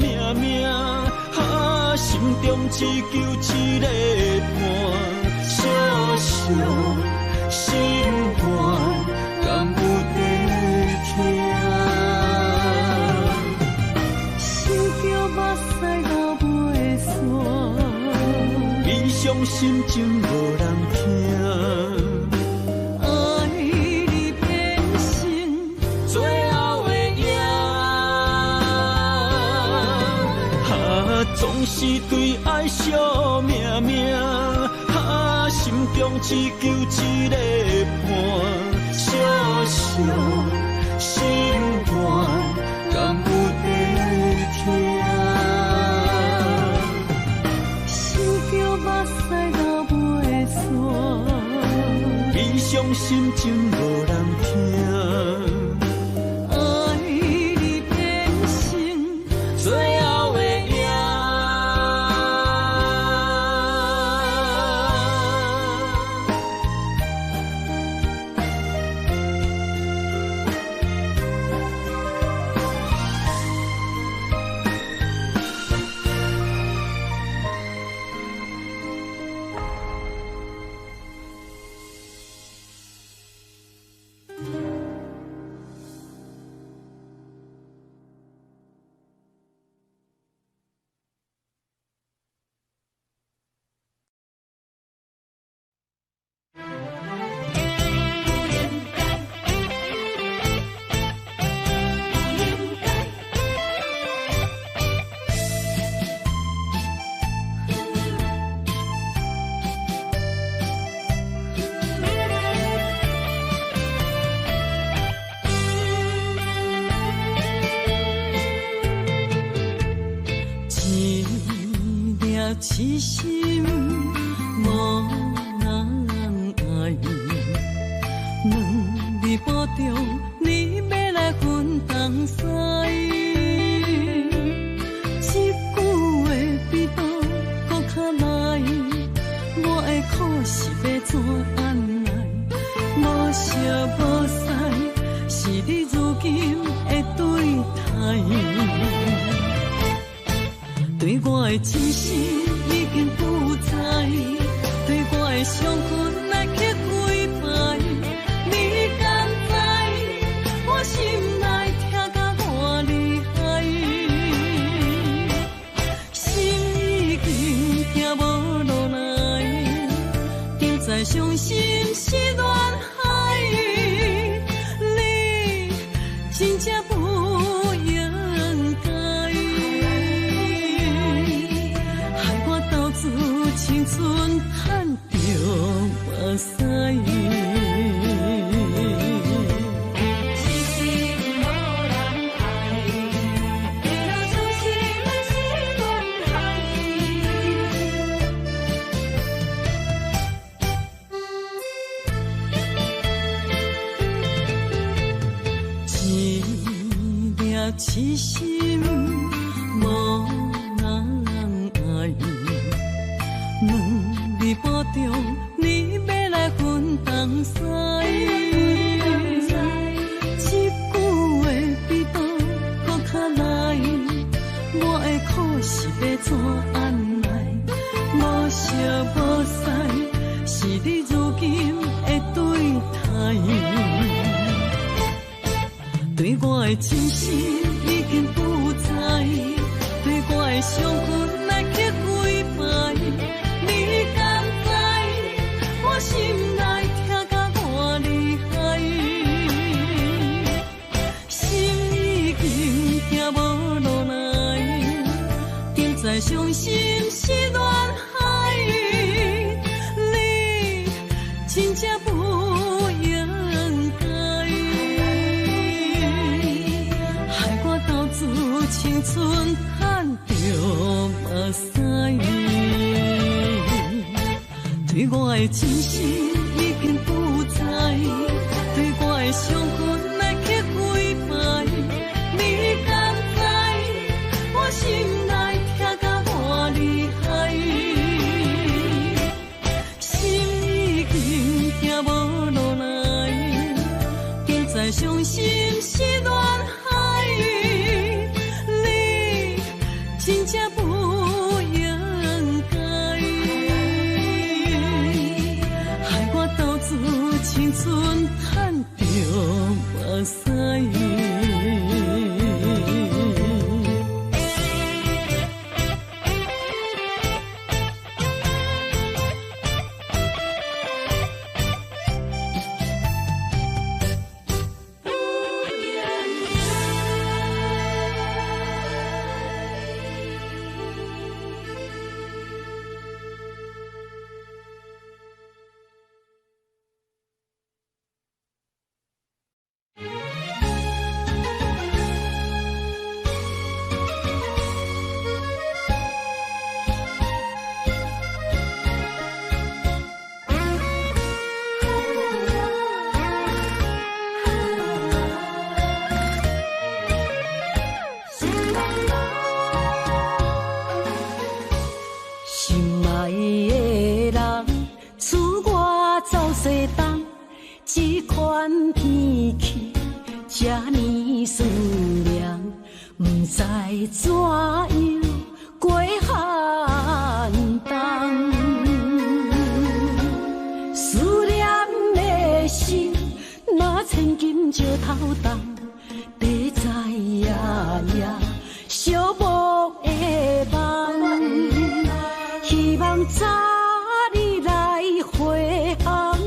命命，心中只求一个伴，小小心愿，敢有在听？想着目屎流袂煞，理想心情无人听。总是对爱惜命命，心中只求一个伴，小小心愿，敢有在听？想着目屎流袂煞，理想心情无人听。痴心无人爱，两日保重，你要来分东西。一句话比刀搁较来，我的苦是要怎安来？无舍无使，是你如今的对待。对我的真心已经不知，对我的伤痕来去几摆。你敢知我心内痛甲偌厉害？心已经行无落来，就再伤心是恋海。你真正不应该。青春叹着目屎，痴心无人爱，为了伤心是恋海。一粒痴心无人爱。两日保重，你要来分东西。一句话比刀搁较来，我的苦是要怎安来？无舍无使，是你如今的对待。对我的真心已经不知，对我的伤痕来去几摆。你敢知我心内痛甲偌厉害？心已经行无落来，就再伤心是恋海。你真正不应该，害我斗志青春叹着目屎。对我的真心已经不知，对我的伤痕来去几摆。你敢知我心内痛甲偌厉害？心已经行无落来，就再伤心是恋海。你真正不青春叹着目屎。这款天气这呢酸凉，不知怎样过寒冬。思念的心，若千金石头重，地在夜夜寂寞的梦，希望早日来回航。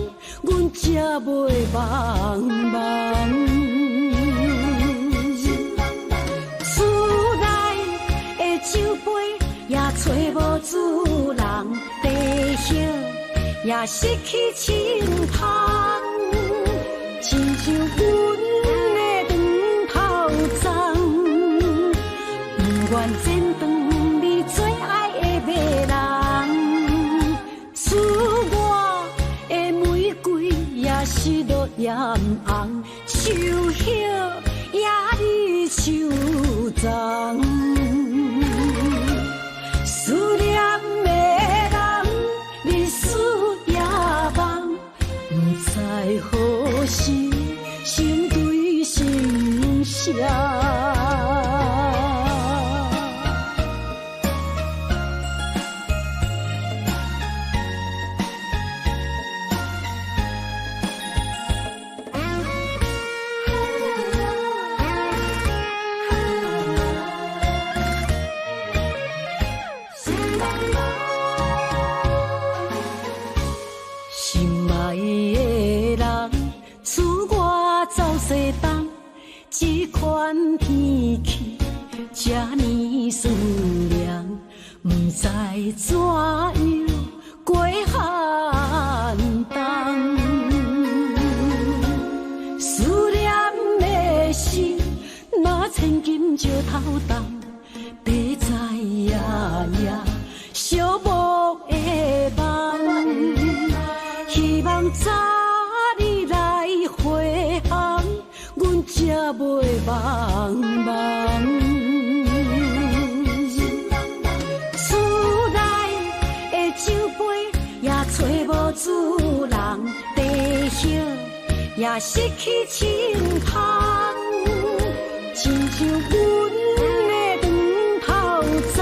阮才袂茫茫，厝内的酒杯也找无主人，地叶也失去清香，亲像阮的长头鬃，不愿剪断你最爱的迷人。是落也毋红，树叶也离树丛。思念的人，日思夜梦，不知何时心对心声。这款天气，这呢思念，不知怎样过寒冬。思念的心，若千金石头重，白在夜夜寂寞的梦，希望早日来回航。阮才袂茫茫，厝内的酒杯也找无主人，地叶也失去清香，亲像阮的长头鬃，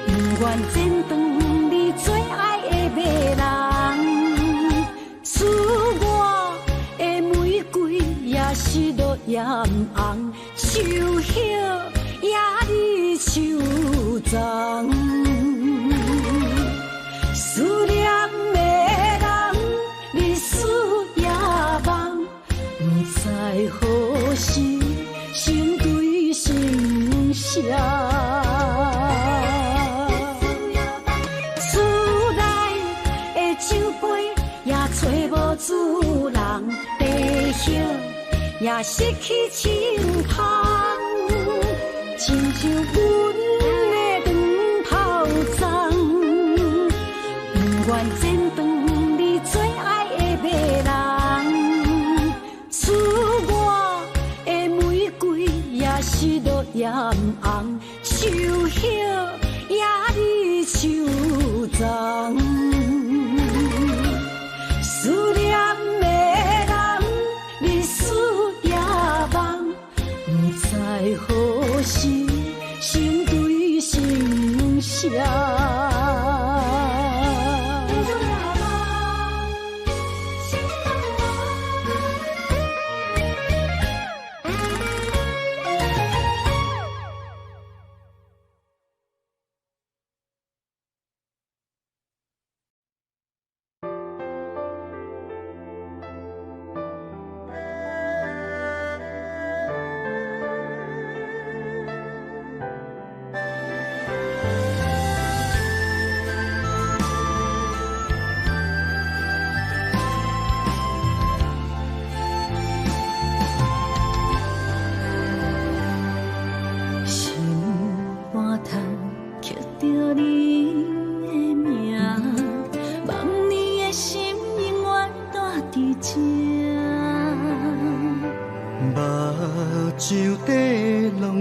不愿剪断你最爱的迷人，厝外的玫瑰也是落也毋红，树叶也离树丛。思念的人，日思夜梦，不知何时心对心声。厝内的酒杯也找无主人，地叶也失去清香，亲像阮的长头鬃，不愿剪断你最爱的迷人，厝外的玫瑰也是落也毋红，树叶也离树丛。思念的人，日思夜梦，不知何时心对心声。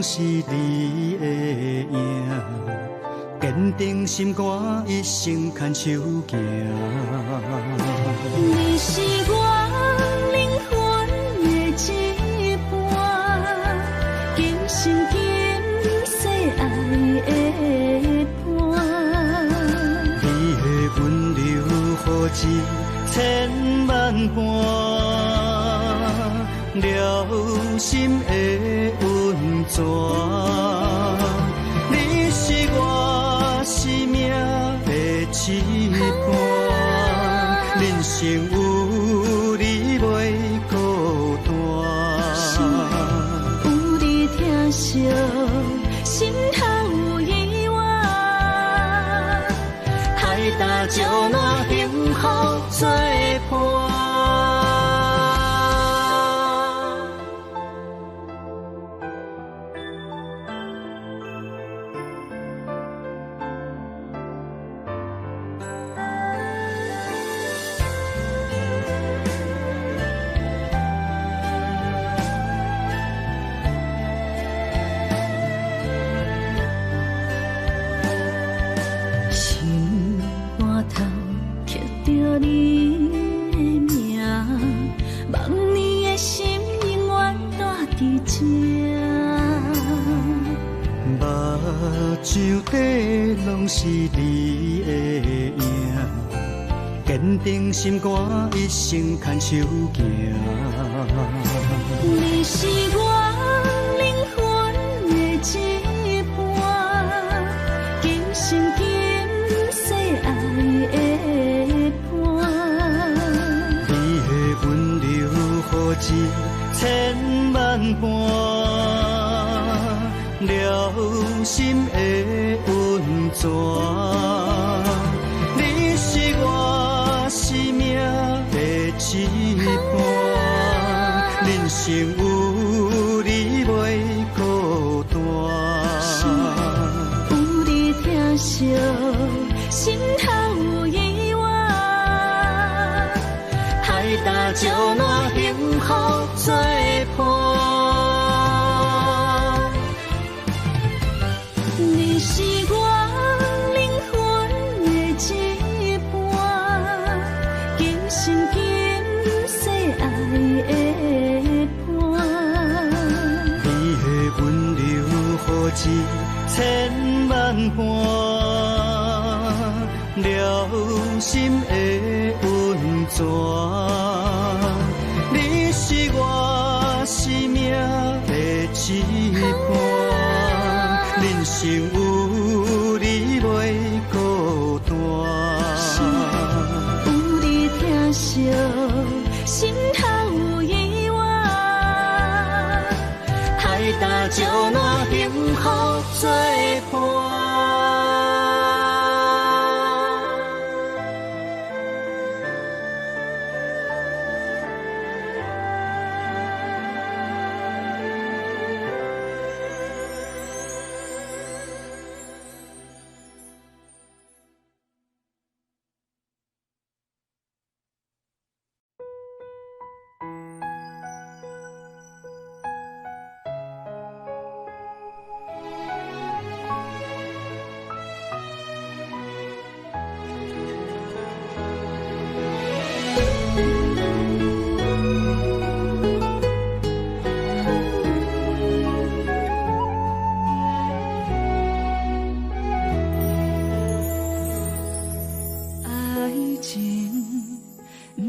是你的影，坚定心肝，一生牵手行。你是我灵魂的一半，今生今世爱的伴。你的温柔何止千万般，了心的温泉。你是我生命的一半，人生有你袂孤单。有你疼惜，心头有意外，海大石烂，幸福作伴。是你的影，坚定心肝，一生牵手行。你是我灵魂的一半，今生今世爱的伴。你的温柔何止千万般，了心的温泉。你是我生命的一半，人生有你袂孤单。有你疼惜，心头有意外，海大石烂，幸福作伴。你是我灵魂的一半，今生今世爱的伴。你的温柔何止千万般，了心的温泉。你是我生命的一半，人生有你袂孤单。有你疼惜，心头有意外，海大石烂，幸福作伴。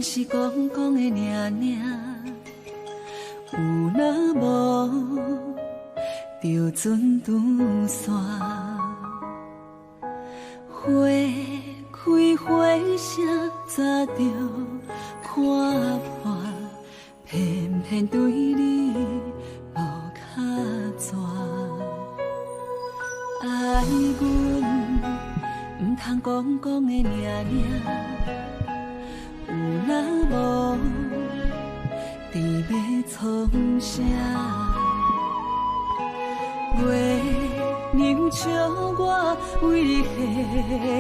是讲讲的尔尔，有若无就船拄线，花开花谢早就看破，偏偏对你无卡纸，爱阮唔通讲讲的尔尔。有若无，伫要创啥？月娘笑我为你牺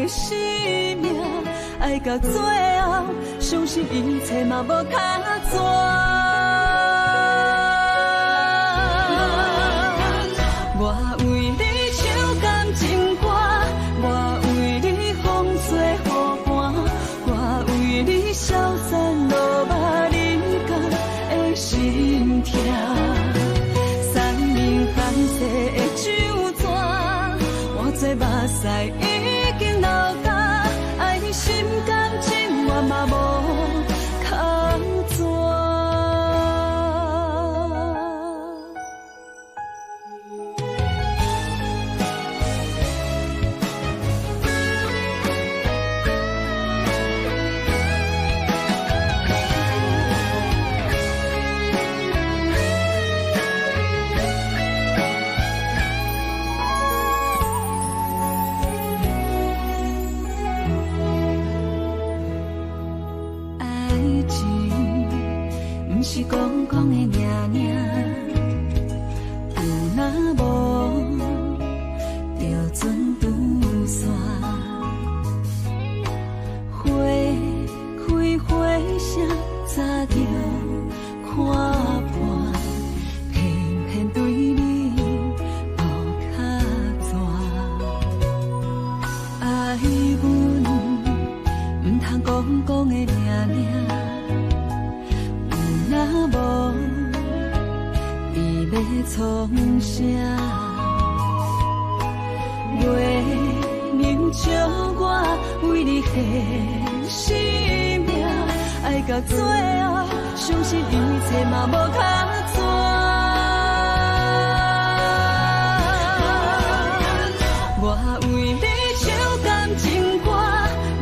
牲命，爱到最后，相信一切嘛无卡纸。我为你唱感情歌，我为你风吹雨寒，我为你消散落寞人间的心痛。三明含世的酒泉，我这目屎已经流干，爱你心甘情愿嘛无空纸。是讲讲的尔尔，有若无就船拄线，花开花谢早就看破，偏偏对你无卡纸，爱阮唔通讲讲的尔尔。若无，你要创啥？月娘笑我为你牺牲命，爱到最后，相信一切嘛无较绝。我为你唱感情歌，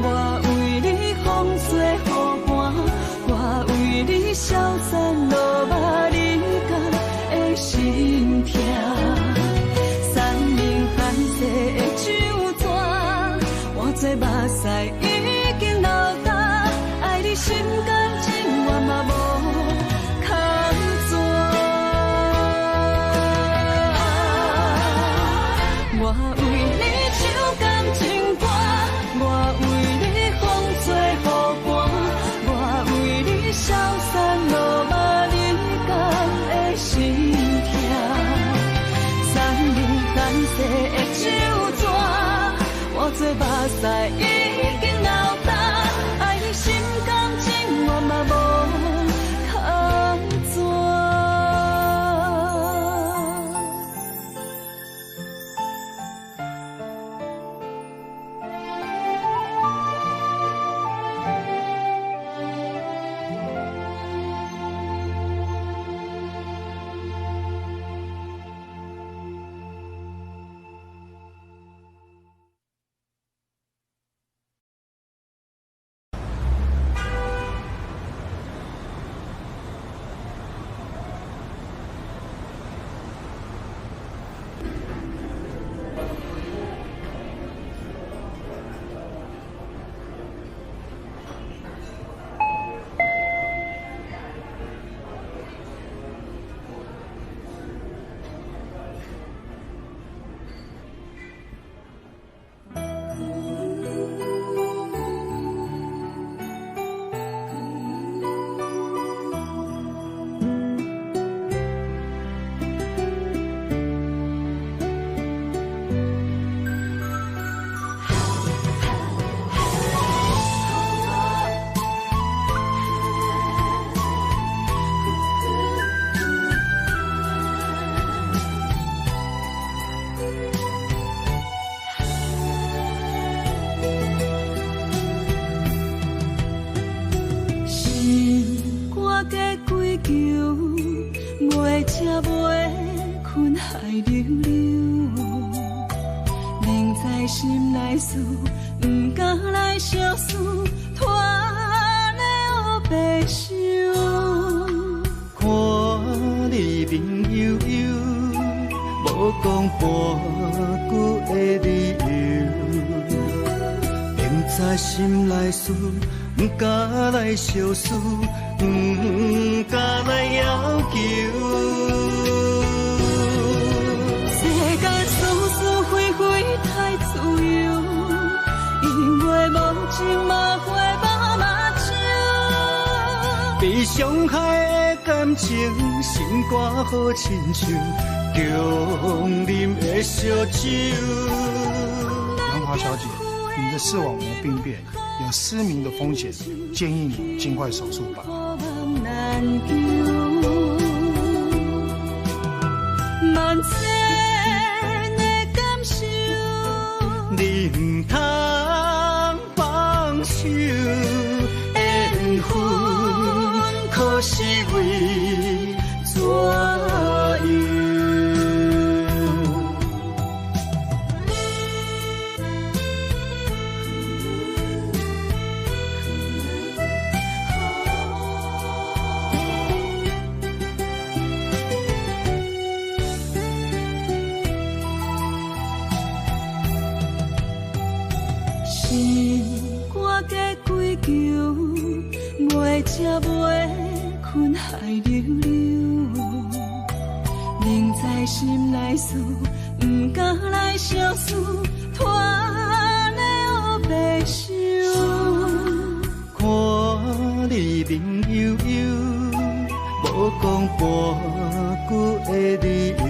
我为你风吹雨寒，我为你消散落寞人间的心痛。三明含世的酒泉，我做目屎已经流干，爱你心甘情愿嘛无空绝。我为你唱感情歌，我为你风吹雨寒，我为你消散落寞人间的心痛。三明含世的酒泉，我做目屎已经流干，爱你心甘情愿嘛无空绝。心内事，不敢来相思，拖了黑白想。看你面悠悠，无讲半句的理由，明知心内事，不敢来相思，不敢来要求。被伤害的感情，心肝好亲像强啉的烧酒。杨华小姐，你的视网膜病变，有失明的风险，建议你尽快手术吧。万千的感受，你不通放手，缘分可是为怎样？心肝加几球，袂食袂困海流流，明知心内事，不敢来相思，拖了黑白想。看你面悠悠，无讲半句的理由，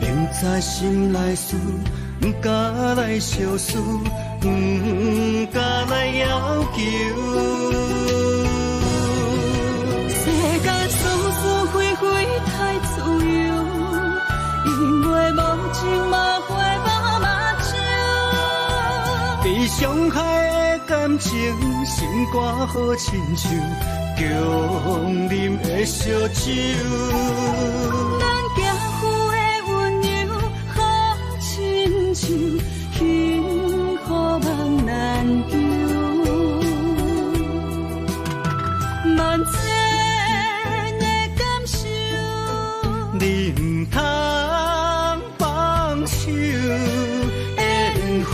明知心内事，不敢来相思，不敢来要求。世间是是非非太自由，因为无情嘛会把目睭。海的感情，心肝好亲像强啉的烧酒。咱行夫的温柔好亲像，幸福梦难求。万千的感受，你唔通放手，缘分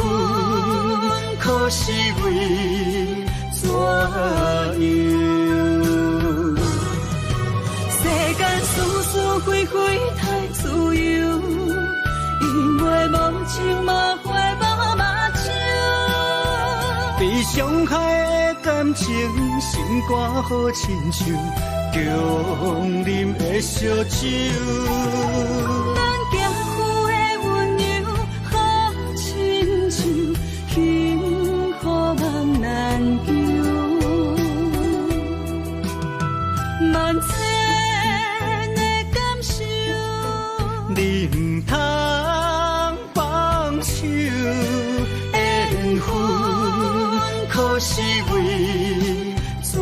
可是为怎样？世间事事非非太自由，因为无情无悔无目睭。比上海的感情，心肝好亲像强啉的烧酒。咱行夫的温柔好亲像，幸福梦难求。万千的感受，你唔通放手，缘分可是为怎样？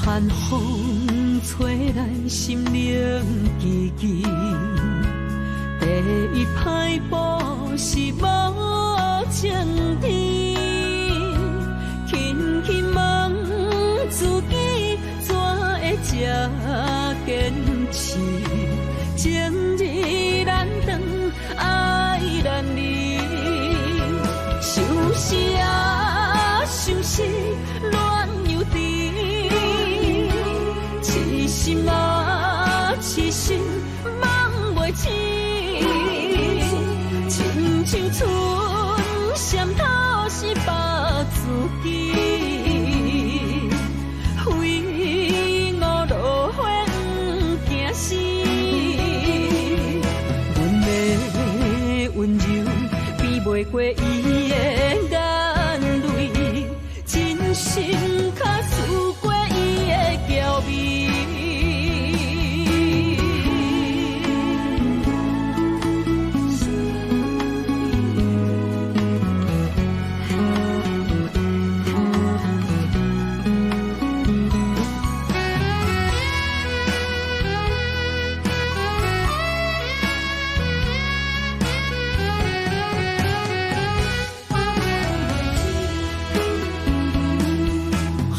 寒风吹来心灵寂寂，第一摆步是无情天，轻轻问自己怎会这坚持，情义难断，爱难离，想死啊想死，乱又甜。痴心啊，痴心梦袂醒，亲像春闪透是白自己，非我落花行死。阮的温柔比袂过伊的眼泪，真心较输过伊的娇美。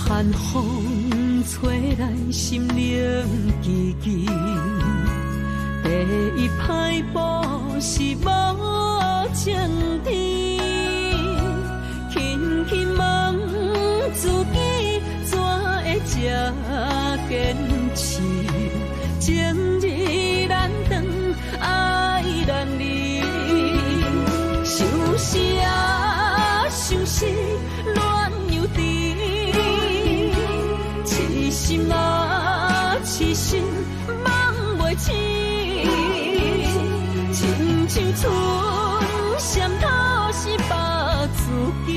寒风吹来心灵寂寂，第一摆步是无情天，轻轻问自己怎会这坚持，情义难断，爱难离，想死啊想死，乱又甜。痴心啊，痴心梦袂醒，亲像春闪透是白自己，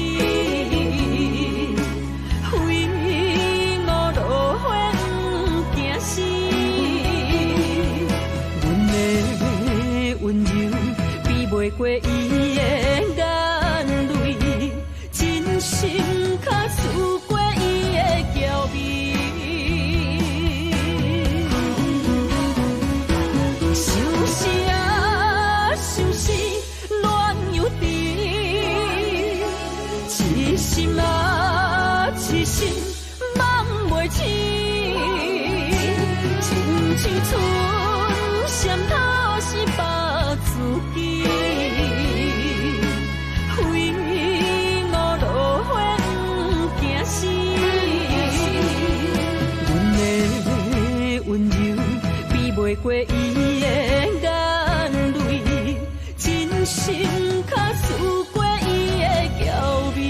非我落花行死。阮的温柔比袂过伊的眼泪，真心较输过伊的娇美。心啊，痴心梦袂醒，亲像春心较输过伊的娇美。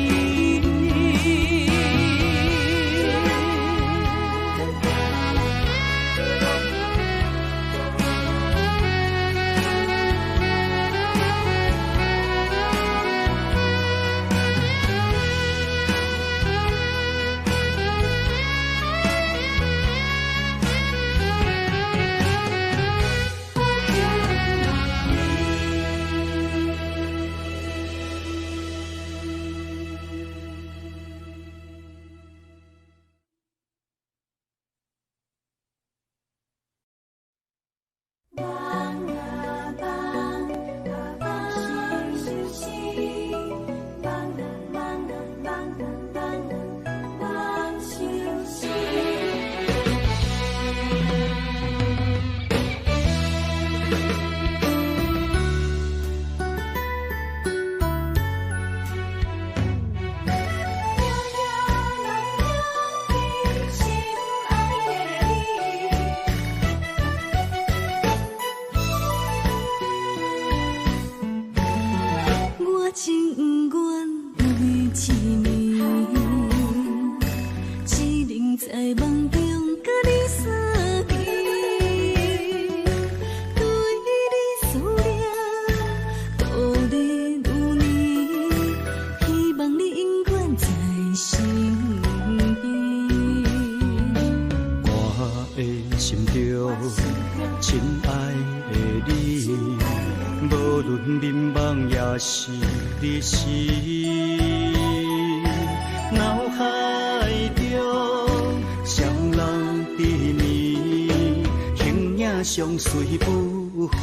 相随不分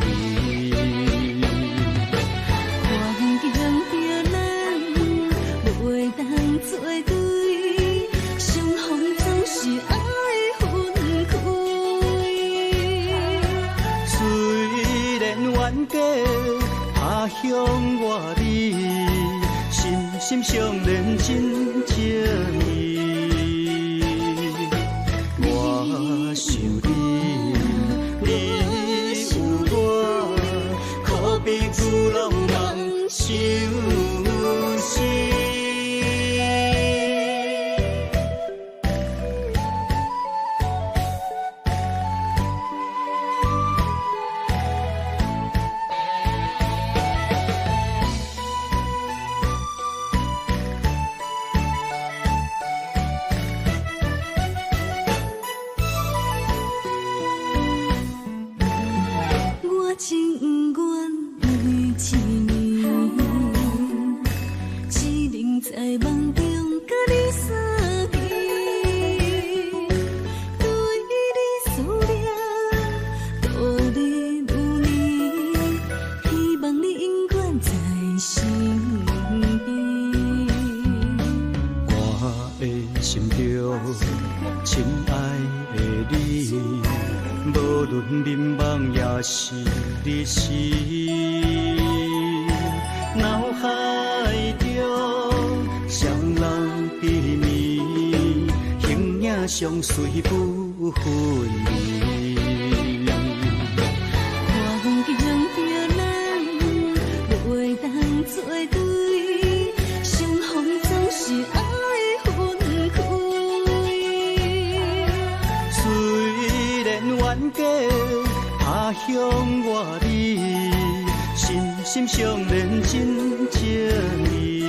离，环境着咱袂当做对，相逢总是爱分开。虽然冤家他乡外里，心心相连真情意。我想彼此拢梦相思。我情愿一年，只能在梦中甲你相依，对你思念度日如年，希望你永远在身边。我的心中亲爱的你，无论眠梦也是日时，脑海中双人缠绵，形影相随不分离。环境着咱袂当做对，相逢总是爱分开。虽然冤家他乡外里，心心相连真情意。